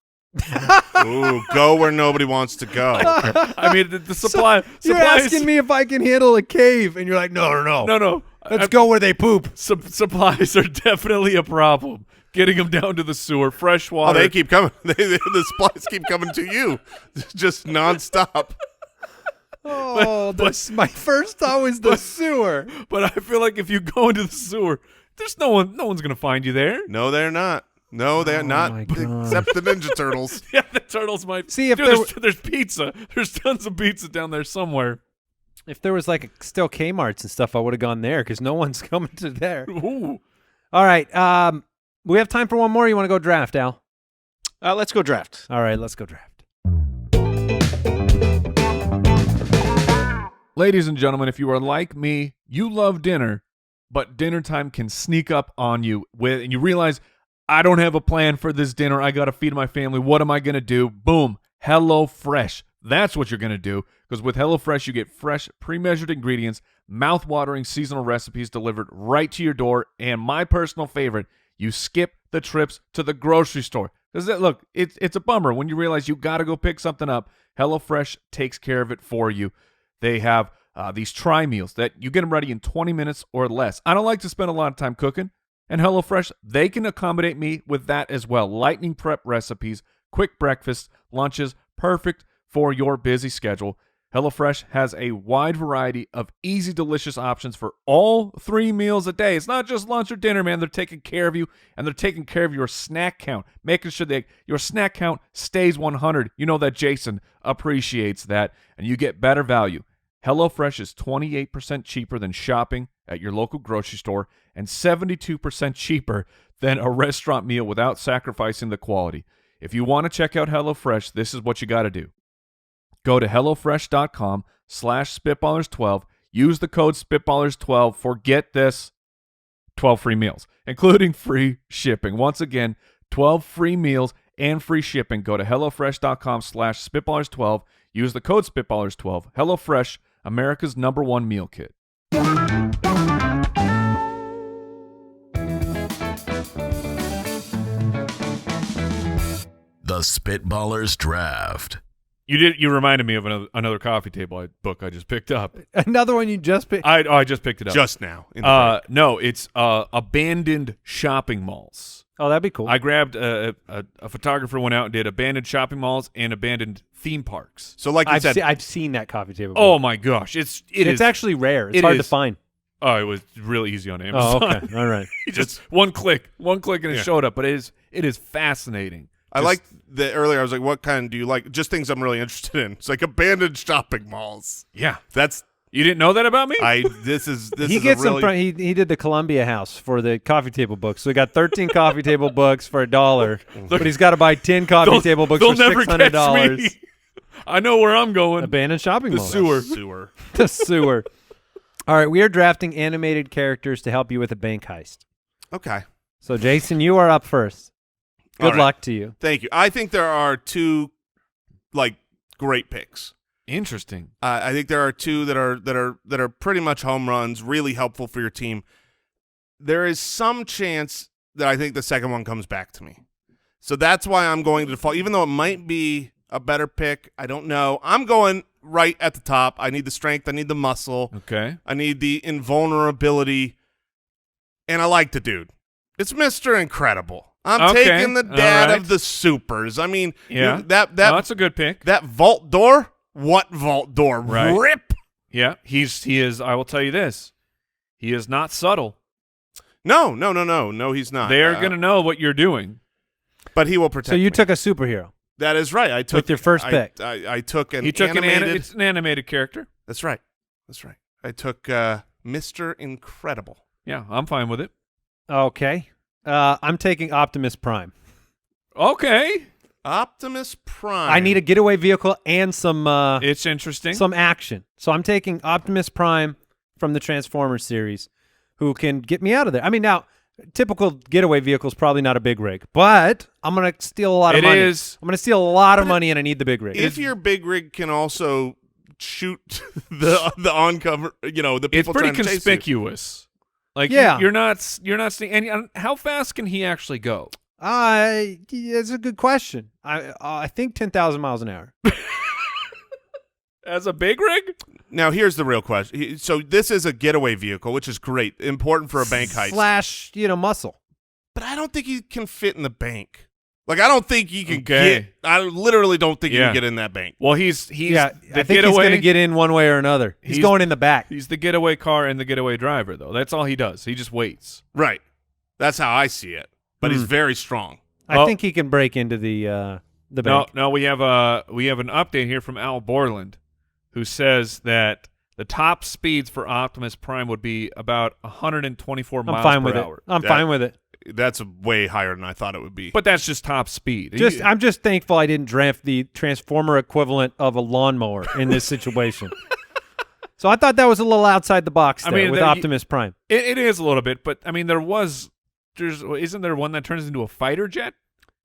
Ooh, go where nobody wants to go. I mean, the supply. You're supplies, asking me if I can handle a cave, and you're like, no. No. Let's go where they poop. Supplies are definitely a problem. Getting them down to the sewer, fresh Oh, water. they keep coming. The supplies keep coming to you. Just nonstop. Oh, my first thought was the sewer. But I feel like if you go into the sewer, there's no one's gonna find you there. No, they're not. No, they're not. my God. Except the Ninja Turtles. Yeah, the turtles might. See, if Dude, there there's pizza. There's tons of pizza down there somewhere. If there was like still Kmart's and stuff, I would have gone there because no one's coming to there. Ooh. All right. We have time for one more. You want to go draft, Al? Let's go draft. All right, let's go draft. Ladies and gentlemen, if you are like me, you love dinner, but dinner time can sneak up on you and you realize, I don't have a plan for this dinner. I got to feed my family. What am I going to do? Boom. HelloFresh. That's what you're going to do, because with HelloFresh, you get fresh, pre-measured ingredients, mouth-watering seasonal recipes delivered right to your door, and my personal favorite, you skip the trips to the grocery store. Because look, it's a bummer when you realize you got to go pick something up. HelloFresh takes care of it for you. They have these try meals that you get them ready in 20 minutes or less. I don't like to spend a lot of time cooking, and HelloFresh, they can accommodate me with that as well. Lightning prep recipes, quick breakfasts, lunches, perfect for your busy schedule. HelloFresh has a wide variety of easy, delicious options for all 3 meals a day. It's not just lunch or dinner, man. They're taking care of you, and they're taking care of your snack count, making sure that your snack count stays 100. You know that Jason appreciates that, and you get better value. HelloFresh is 28% cheaper than shopping at your local grocery store and 72% cheaper than a restaurant meal without sacrificing the quality. If you want to check out HelloFresh, this is what you got to do. Go to HelloFresh.com/Spitballers12. Use the code Spitballers12 for, get this, 12 free meals, including free shipping. Once again, 12 free meals and free shipping. Go to HelloFresh.com/Spitballers12. Use the code Spitballers12. HelloFresh, America's #1 meal kit. The Spitballers Draft. You reminded me of another coffee table book I just picked up. Another one you just picked? I just picked it up. Just now. In the break. No, it's abandoned shopping malls. Oh, that'd be cool. I grabbed a photographer went out and did abandoned shopping malls and abandoned theme parks. So like you said, I've seen that coffee table. Oh my gosh, it's actually rare. It's it hard to is. find. Oh, it was really easy on Oh, Amazon. okay. All right. Just one click, and it Yeah. showed up. But it is fascinating. I like the earlier. I was like, "What kind do you like?" Just things I'm really interested in. It's like abandoned shopping malls. Yeah, That's you didn't know that about me? This is He a gets really, them. He did the Columbia House for the coffee table books. So he got 13 coffee table books for $1, but he's got to buy 10 coffee table books They'll for never $600. catch me. I know where I'm going. Abandoned shopping The malls. sewer. The sewer. All right, we are drafting animated characters to help you with a bank heist. Okay. So Jason, you are up first. Good All right. luck to you. Thank you. I think there are two great picks. Interesting. I think there are two that are pretty much home runs, really helpful for your team. There is some chance that I think the second one comes back to me. So that's why I'm going to default, even though it might be a better pick. I don't know. I'm going right at the top. I need the strength. I need the muscle. Okay. I need the invulnerability. And I like the dude. It's Mr. Incredible. I'm Okay. taking the dad All right. of the supers. I mean, Yeah. that No, that's a good pick. that vault door. What vault door? Right. Rip. Yeah, he is. I will tell you this: he is not subtle. No, he's not. They're gonna know what you're doing. But he will protect. So you me. took a superhero. That is right. I took With your first pick. I took an He took animated. it's an animated character. That's right. I took Mr. Incredible. Yeah, I'm fine with it. Okay. I'm taking Optimus Prime. Okay, Optimus Prime. I need a getaway vehicle and some it's interesting. action. So I'm taking Optimus Prime from the Transformers series, who can get me out of there. I mean, now typical getaway vehicle is probably not a big rig, but I'm gonna steal a lot of It money. is. I'm gonna steal a lot of money, and I need the big rig. If your big rig can also shoot the oncover, the It's people pretty trying to chase you. conspicuous. Like Yeah. you're not seeing any. How fast can he actually go? It's a good question. I think 10,000 miles an hour. As a big rig? Now here's the real question. So this is a getaway vehicle, which is great, important for a bank heist. Slash, muscle. But I don't think he can fit in the bank. Like I don't think he can Okay. get. I literally don't think he Yeah. can get in that bank. Well, he's Yeah, the I think he's getaway. going to get in one way or another. He's going in the back. He's the getaway car and the getaway driver, though. That's all he does. He just waits. Right. That's how I see it. But he's very strong. I Well- think he can break into the bank. No, we have an update here from Al Borland, who says that the top speeds for Optimus Prime would be about 124 I'm miles fine per with hour. it. I'm That- fine with it. That's way higher than I thought it would be. But that's just top speed. I'm just thankful I didn't draft the Transformer equivalent of a lawnmower in this situation. So I thought that was a little outside the box there with Optimus Prime. It is a little bit, but I mean, isn't there one that turns into a fighter jet?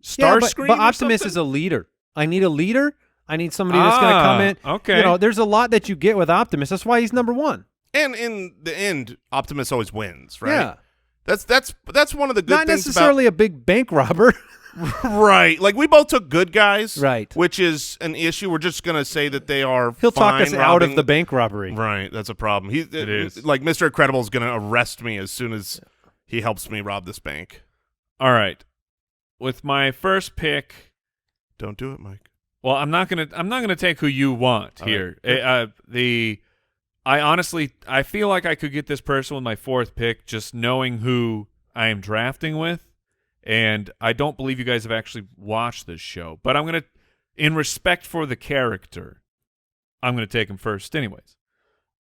Starscream, but Optimus is a leader. I need a leader. I need somebody that's going to come in. Okay. There's a lot that you get with Optimus. That's why he's number one. And in the end, Optimus always wins, right? Yeah. That's one of the good Not things necessarily a big bank robber. about right. Like we both took good guys, Right. Which is an issue. We're just gonna say that they are. He'll talk us fine out of robbing- the bank robbery. Right, that's a problem. It is. Like Mr. Incredible is gonna arrest me as soon as he helps me rob this bank. All right. With my first pick, Don't do it, Mike. Well, I'm not gonna take who you want here. I feel like I could get this person with my 4th pick, just knowing who I am drafting with, and I don't believe you guys have actually watched this show. But I'm gonna, in respect for the character, I'm gonna take him first, anyways.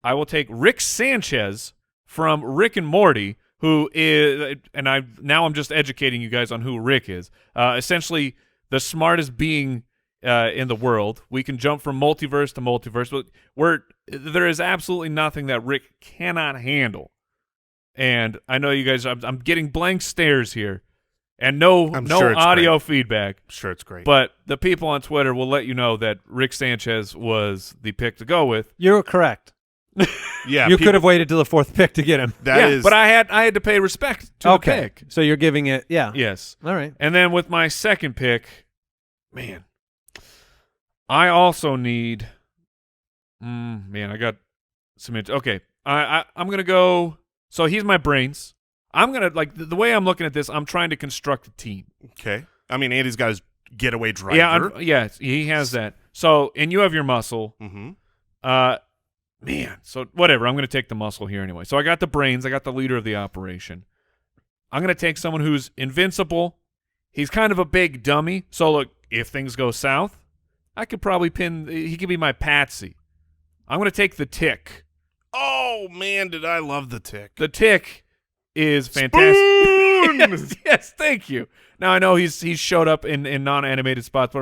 I will take Rick Sanchez from Rick and Morty, who is, and I'm just educating you guys on who Rick is. Essentially, the smartest being in the world. We can jump from multiverse to multiverse, but there is absolutely nothing that Rick cannot handle. And I know you guys, I'm getting blank stares here, and no audio feedback. I'm sure it's great. But the people on Twitter will let you know that Rick Sanchez was the pick to go with. You're correct. Yeah, you could have waited till the 4th pick to get him. But I had to pay respect to the pick. So you're giving it, yeah. Yes. All right. And then with my 2nd pick, man, I also need. I got some. Okay, I'm gonna go. So he's my brains. I'm gonna the way I'm looking at this. I'm trying to construct a team. Okay. I mean, Andy's got his getaway driver. Yeah, he has that. So, and you have your muscle. Mm-hmm. Man, so whatever. I'm going to take the muscle here anyway. So I got the brains. I got the leader of the operation. I'm going to take someone who's invincible. He's kind of a big dummy. So look, if things go south, I could probably he could be my patsy. I'm going to take the Tick. Oh, man, did I love the Tick. The Tick is fantastic. yes, thank you. Now, I know he's showed up in non-animated spots,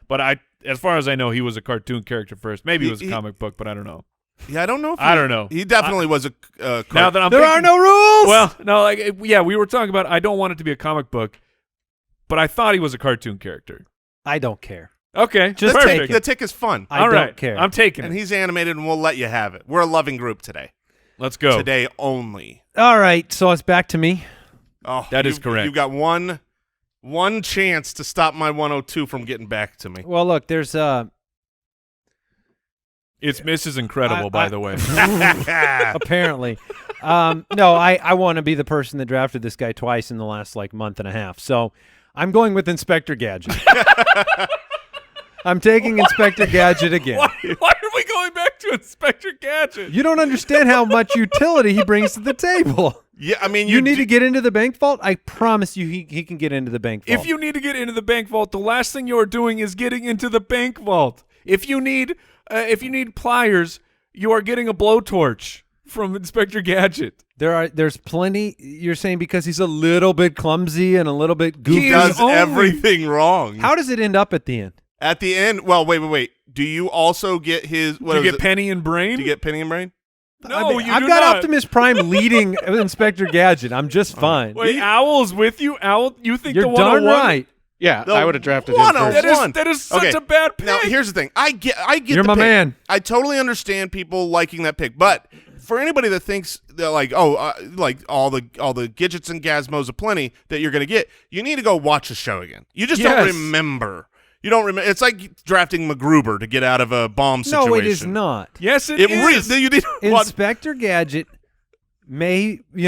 but as far as I know, he was a cartoon character first. Maybe it was a comic book, but I don't know. Yeah, I don't know. I don't know. He definitely was a now that there are no rules. Well, no, we were talking about. I don't want it to be a comic book, but I thought he was a cartoon character. I don't care. Okay, Just perfect. take it. The Tick is fun. I don't care. I'm taking and it. he's animated, and we'll let you have it. We're a loving group today. Let's go. Today only. All right, so it's back to me. Oh, that is correct. You've got one chance to stop my 102 from getting back to me. Well, look, there's It's Mrs. Incredible, by the way. apparently. No, I want to be the person that drafted this guy twice in the last month and a half. So I'm going with Inspector Gadget. I'm taking Inspector Gadget again. Why are we going back to Inspector Gadget? You don't understand how much utility he brings to the table. Yeah, I mean, you need to get into the bank vault. I promise you, he can get into the bank vault. If you need to get into the bank vault, the last thing you're doing is getting into the bank vault. If you need pliers, you are getting a blowtorch from Inspector Gadget. There's plenty. You're saying because he's a little bit clumsy and a little bit goofy. He does everything wrong. How does it end up at the end? At the end, well, wait. Do you also get his? Do you get Penny and Brain? Do you get Penny and Brain? No, I've got Optimus Prime leading Inspector Gadget. I'm just fine. Wait, Owl's with you? Owl, you think You're the 101? darn right. Yeah, The I would have drafted him first. That is such a bad pick. Now, here's the thing. I get You're the my pick. man. I totally understand people liking that pick, but for anybody that thinks that like all the gadgets and gazmos aplenty that you're going to get, you need to go watch the show again. You just don't remember. You don't remember. It's like drafting MacGruber to get out of a bomb situation. No, it is not. Yes, it is. You need Inspector Gadget may, be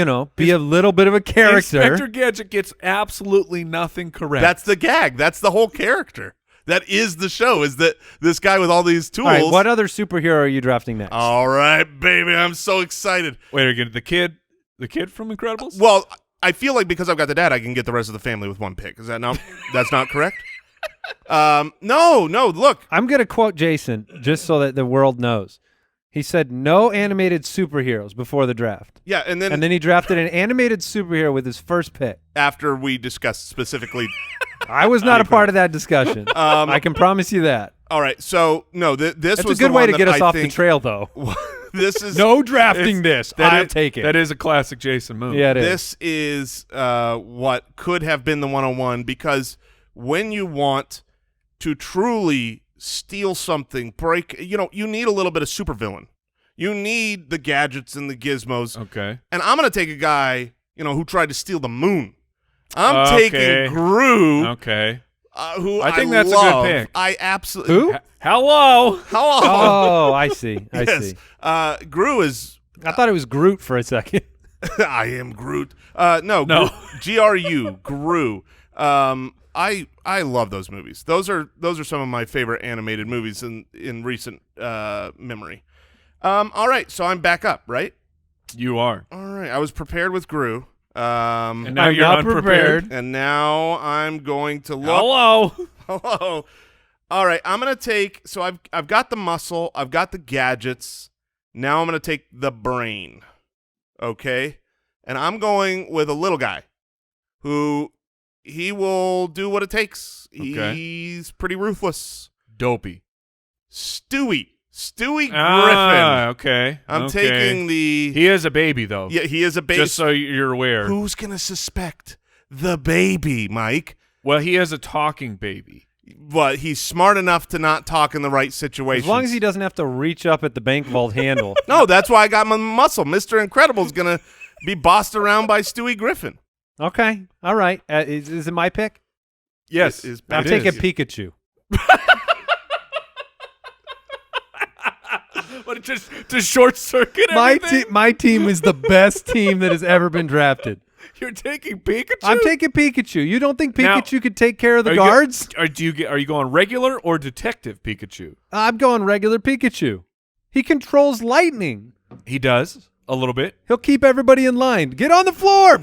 a little bit of a character. Inspector Gadget gets absolutely nothing correct. That's the gag. That's the whole character. That is the show, is that this guy with all these tools. All right, what other superhero are you drafting next? All right, baby. I'm so excited. Wait, again, the kid from Incredibles? Well, I feel like because I've got the dad, I can get the rest of the family with one pick. Is that not? That's not correct? No, look. I'm going to quote Jason just so that the world knows. He said no animated superheroes before the draft. Yeah, and then he drafted an animated superhero with his first pick. After we discussed specifically. I was not a part of that discussion. I can promise you that. All right, so no, this That's was a good the way one to get that us I off think, the trail, though. This is No drafting this. I'll take it. That is a classic Jason move. Yeah, it is. This is what could have been the 101, because when you want to truly steal something, break, you need a little bit of supervillain. You need the gadgets and the gizmos. Okay. And I'm going to take a guy, who tried to steal the moon. I'm taking Gru. Okay. Who I think I that's love. a good pick. I absolutely. Who? Hello. Oh, I see. I Yes. see. Gru is. I thought it was Groot for a second. I am Groot. No. GRU. Gru. I love those movies. Those are some of my favorite animated movies in recent memory. All right, so I'm back up, right? You are. All right, I was prepared with Gru. And now I'm you're not unprepared. prepared. And now I'm going to look. Hello. Hello. All right, I'm gonna take. So I've got the muscle. I've got the gadgets. Now I'm gonna take the brain. Okay, and I'm going with a little guy, who he will do what it takes. Okay. He's pretty ruthless. Dopey. Stewie Griffin. Okay. I'm Okay. taking the. He is a baby, though. Yeah, he is a baby. Just so you're aware. Who's gonna suspect the baby, Mike? Well, he is a talking baby. But he's smart enough to not talk in the right situation. As long as he doesn't have to reach up at the bank vault handle. No, that's why I got my muscle. Mr. Incredible's going to be bossed around by Stewie Griffin. Okay. All right. Is it my pick? Yes. I'm taking Pikachu. But just to short circuit everything? My team is the best team that has ever been drafted. You're taking Pikachu? I'm taking Pikachu. You don't think Now, Pikachu could take care of the Are you guards? Are you going regular or detective Pikachu? I'm going regular Pikachu. He controls lightning. He does a little bit. He'll keep everybody in line. Get on the floor.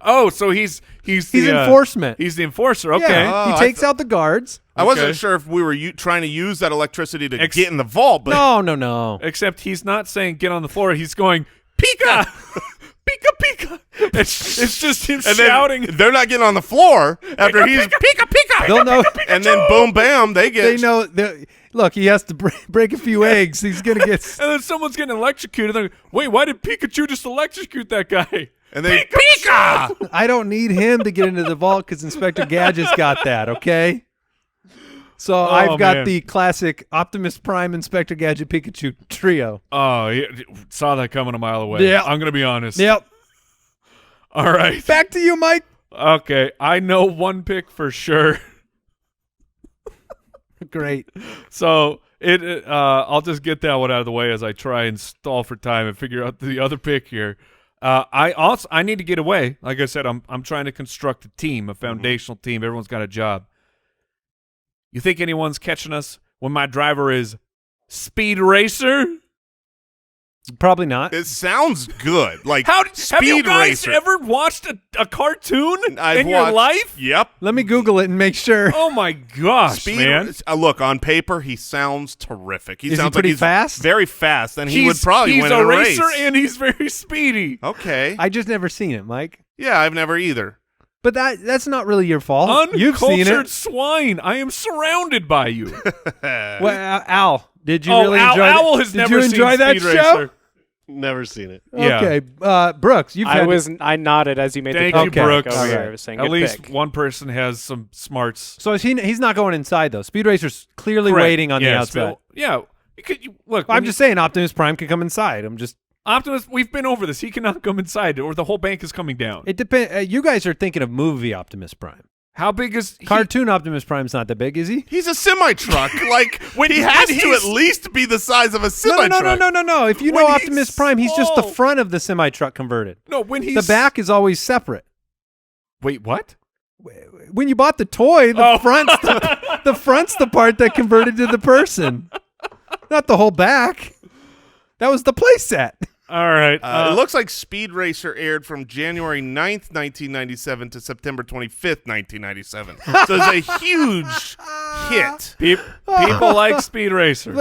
Oh, so he's the enforcement. He's the enforcer. Okay. Yeah, Oh, he takes out the guards. I wasn't Okay. sure if we were trying to use that electricity to get in the vault. But No. Except he's not saying get on the floor. He's going Pika, Pika, Pika. It's just him and shouting. then they're not getting on the floor after he's Pika, Pika. They'll know. And then boom, bam, they get. They know. Look, he has to break a few eggs. He's gonna get. And then someone's getting electrocuted. They're like, wait, why did Pikachu just electrocute that guy? And they Pika. I don't need him to get into the vault because Inspector Gadget's got that. Okay. So I've got man. the classic Optimus Prime, Inspector Gadget, Pikachu trio. Oh, yeah, saw that coming a mile away. Yeah. I'm gonna be honest. Yep. All right. Back to you, Mike. Okay, I know one pick for sure. Great. So I'll just get that one out of the way as I try and stall for time and figure out the other pick here. I need to get away. Like I said, I'm trying to construct a team, a foundational team. Everyone's got a job. You think anyone's catching us when my driver is Speed Racer? Probably not. It sounds good. Like Have you Speed guys Racer. ever watched a cartoon I've in your watched- life? Yep. Let me Google it and make sure. Oh my gosh, man! Look, on paper, he sounds terrific. Is he sounds pretty like he's fast? Very fast, and he would He's probably win a a racer race. and he's very speedy. Okay. I just never seen it, Mike. Yeah, I've never either. But that's not really your fault. You've seen Uncultured it. swine. I am surrounded by you. Well, Al, did you Oh, really Owl- enjoy Owl has did never you seen enjoy that Speed show? Racer. Never seen it. Yeah. Okay, Brooks, you've had I nodded as you made Thank the you, pick Brooks. over here. Alright. I was saying At good least pick. one person has some smarts. So he's not going inside though. Speed Racer's clearly Correct. waiting on the Yeah, outside. yeah. Look, I'm just saying Optimus Prime can come inside. I'm just Optimus. We've been over this. He cannot come inside, or the whole bank is coming down. it depends. You guys are thinking of movie Optimus Prime. How big is he? Cartoon Optimus Prime's not that big, is he? He's a semi-truck. Like, he has to at least be the size of a semi-truck. No. If you When know he's Optimus Prime, he's just the small. front of the semi truck converted. No, when he's The back is always separate. Wait, what? When you bought the toy, the Oh. front's the part that converted to the person, not the whole back. That was the play set. All right. It looks like Speed Racer aired from January 9th, 1997 to September 25th, 1997. So it's a huge hit. People like Speed Racer.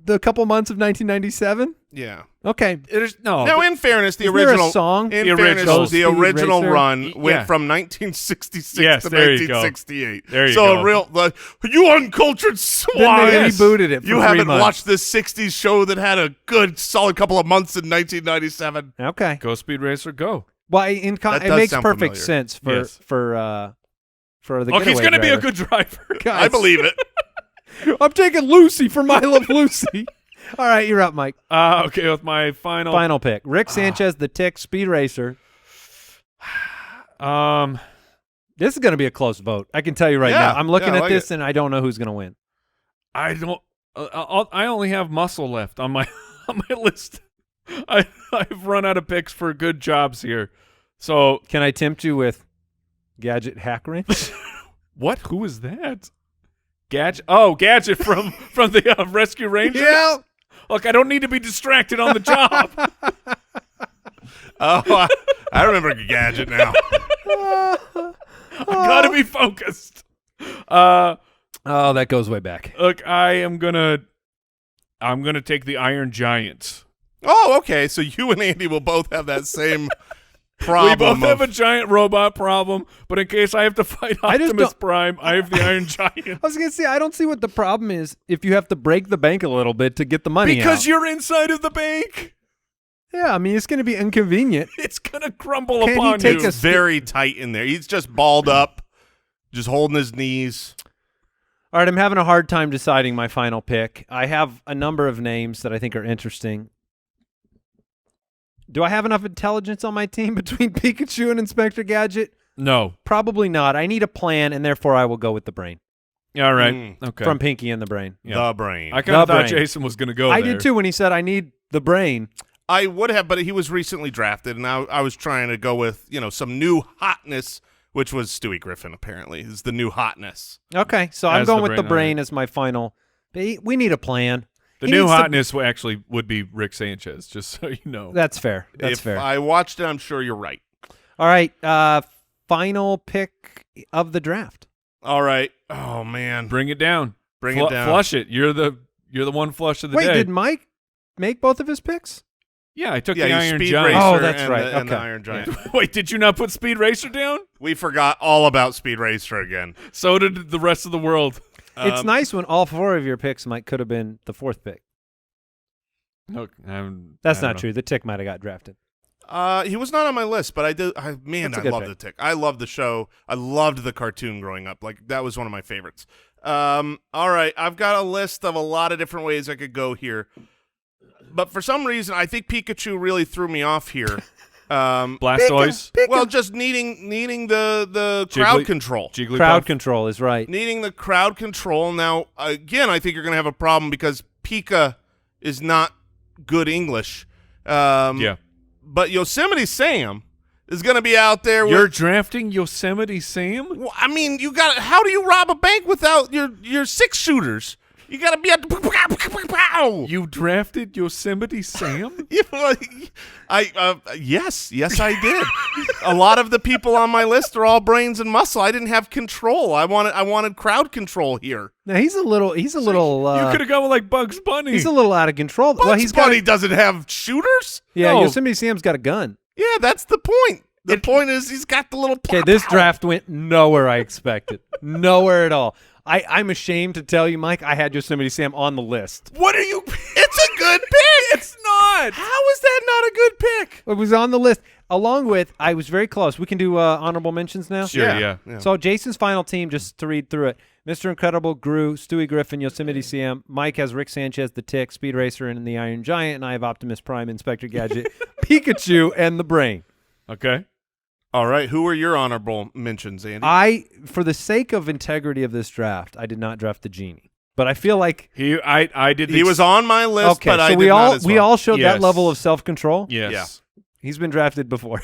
The couple months of 1997. Yeah. Okay. Now, in fairness, the Isn't there a original song? In The fairness, original the Speed original Racer? run Yeah. went from 1966 Yes, to there you go. 1968. There you so go. a real, you uncultured swine. Then they yes. rebooted it. For You 3 haven't months. watched this 60s show that had a good, solid couple of months in 1997. Okay. Go Speed Racer, go. Well, That it does makes sound perfect familiar. sense for Yes. for the. Oh, he's going to be a good driver. I believe it. I'm taking Lucy for My Love Lucy. All right, you're up, Mike. Okay, with my final Final pick: Rick Sanchez, the Tick, Speed Racer. This is going to be a close vote. I can tell you right Yeah, now. I'm looking yeah, I at like this, it. and I don't know who's going to win. I don't. I only have muscle left on my on my list. I've run out of picks for good jobs here. So Can I tempt you with Gadget Hack Wrench. What? Who is that? Gadget? Oh, Gadget from the Rescue Rangers? Yeah. Look, I don't need to be distracted on the job. Oh, I remember Gadget now. I gotta be focused. Oh, that goes way back. Look, I'm gonna take the Iron Giant. Oh, okay. So you and Andy will both have that same problem. We both have a giant robot problem, but in case I have to fight I just Optimus don't- Prime, I have the Iron Giant. I was going to say, I don't see what the problem is if you have to break the bank a little bit to get the money Because out. you're inside of the bank. Yeah, I mean, it's going to be inconvenient. It's gonna crumble Can't he upon take you. a He's very tight in there. He's just balled up, just holding his knees. All right, I'm having a hard time deciding my final pick. I have a number of names that I think are interesting. Do I have enough intelligence on my team between Pikachu and Inspector Gadget? No. Probably not. I need a plan, and therefore I will go with the brain. All right. Mm. Okay. From Pinky and the Brain. Yeah. The brain. I kind of The thought brain. Jason was gonna go I there. did too when he said I need the brain. I would have, but he was recently drafted, and I was trying to go with some new hotness, which was Stewie Griffin. Apparently, is the new hotness. Okay, so I'm As going the with the brain, brain as my final. We need a plan. The He new needs to- hotness would be Rick Sanchez, just so you know. That's fair. That's if fair. I watched it, I'm sure you're right. All right, final pick of the draft. All right. Oh man, Bring it down. Bring it down. Flush it. You're the one flush of the Wait, day. did Mike make both of his picks? Yeah, I took Yeah, the you Iron Speed Giant. Racer Oh, that's and right. The, and the Okay. Iron Giant. Wait, did you not put Speed Racer down? We forgot all about Speed Racer again. So did the rest of the world. It's nice when all four of your picks, Mike, could have been the fourth pick. Look, That's not true. The Tick might have got drafted. He was not on my list, but I did. That's a I good love pick. the Tick. I loved the show. I loved the cartoon growing up. Like that was one of my favorites. All right, I've got a list of a lot of different ways I could go here, but for some reason, I think Pikachu really threw me off here. Blastoise. Well, just needing the crowd control. Jigglypuff. Crowd control is right. Needing the crowd control. Now, again, I think you're going to have a problem because Pika is not good English. Yeah. But Yosemite Sam is going to be out there You're with... drafting Yosemite Sam? Well, I mean, you got. How do you rob a bank without your six shooters? You got to be at the. You drafted Yosemite Sam? Yes, I did. A lot of the people on my list are all brains and muscle. I didn't have control. I wanted crowd control here. Now he's a little. you could have gone with like Bugs Bunny. He's a little out of control. well, Bugs he's Bunny got. doesn't have shooters. Yeah, No. Yosemite Sam's got a gun. Yeah, that's the point. The point is he's got the little. Okay, this draft went nowhere I expected. Nowhere at all. I'm ashamed to tell you, Mike, I had Yosemite Sam on the list. What are you? It's a good pick. It's not. How is that not a good pick? It was on the list, along with, I was very close. We can do honorable mentions now? Sure, yeah. So Jason's final team, just to read through it, Mr. Incredible, Gru, Stewie Griffin, Yosemite Sam. Mike has Rick Sanchez, the Tick, Speed Racer, and the Iron Giant. And I have Optimus Prime, Inspector Gadget, Pikachu, and the Brain. Okay. All right, who are your honorable mentions, Andy? For the sake of integrity of this draft, I did not draft the Genie. But I feel like I did. He was on my list, okay, but so I we did all not as we well. all showed that Yes. level of self-control. Yes. Yeah. He's been drafted before.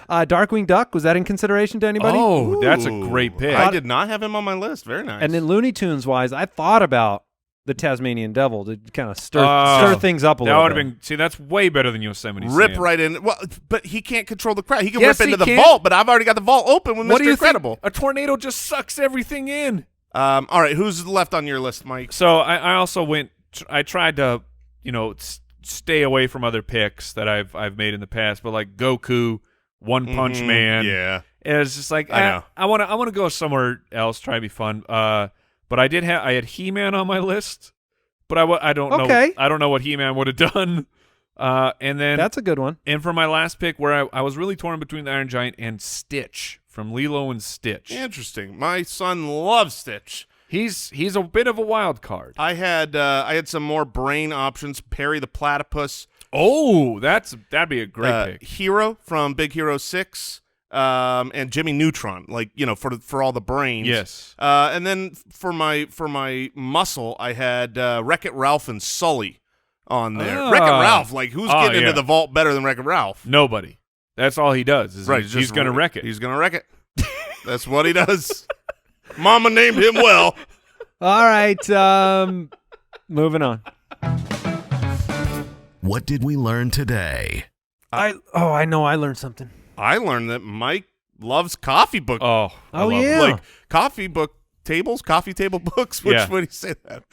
Darkwing Duck, was that in consideration to anybody? Oh, that's a Ooh, great pick. I did not have him on my list. Very nice. And then Looney Tunes wise, I thought about the Tasmanian Devil to kind of stir Oh, things up a That little would bit. have been. See, that's way better than Yosemite rip Sam. right in. Well, but he can't control the crowd. He can Yes, rip into he the can. vault, but I've already got the vault open with What Mr. do you Incredible. think? A tornado just sucks everything in. All right, who's left on your list, Mike? So I also went. I tried to, stay away from other picks that I've made in the past, but like Goku, One Punch Man. Yeah. It's just like I know. I want to go somewhere else, try to be fun. But I had He-Man on my list, but I don't know. Okay. I don't know what He-Man would have done. And then That's a good one. and for my last pick, where I was really torn between the Iron Giant and Stitch from Lilo and Stitch. Interesting. My son loves Stitch. He's a bit of a wild card. I had some more brain options. Perry the Platypus. Oh, that'd be a great pick. Hero from Big Hero 6. And Jimmy Neutron, for all the brains. Yes. And then for my muscle, I had Wreck-It Ralph and Sully on there. Ah. Wreck-It Ralph, like who's getting yeah. into the vault better than Wreck-It Ralph? Nobody. That's all he does. Is Right, he's just going to wreck it. He's gonna wreck it. That's what he does. Mama named him well. All right. Moving on. What did we learn today? I know. I learned something. I learned that Mike loves coffee book. Oh, I love yeah. Like coffee book tables, coffee table books. Which Yeah. would he say that?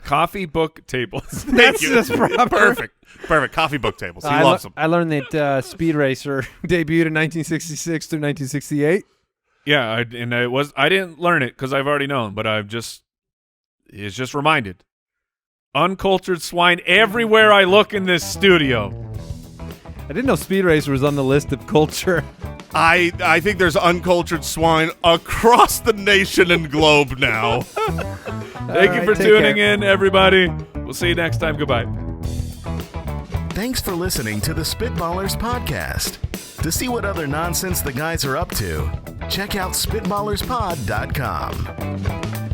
coffee book tables. Thank you. That's proper. Perfect. Coffee book tables. He I loves them. I learned that Speed Racer debuted in 1966 through 1968. Yeah, I didn't learn it because I've already known, but it's just reminded. Uncultured swine everywhere I look in this studio. I didn't know Speed Racer was on the list of culture. I think there's uncultured swine across the nation and globe now. Thank you for take tuning care. in, everybody. We'll see you next time. Goodbye. Thanks for listening to the Spitballers podcast. To see what other nonsense the guys are up to, check out SpitballersPod.com.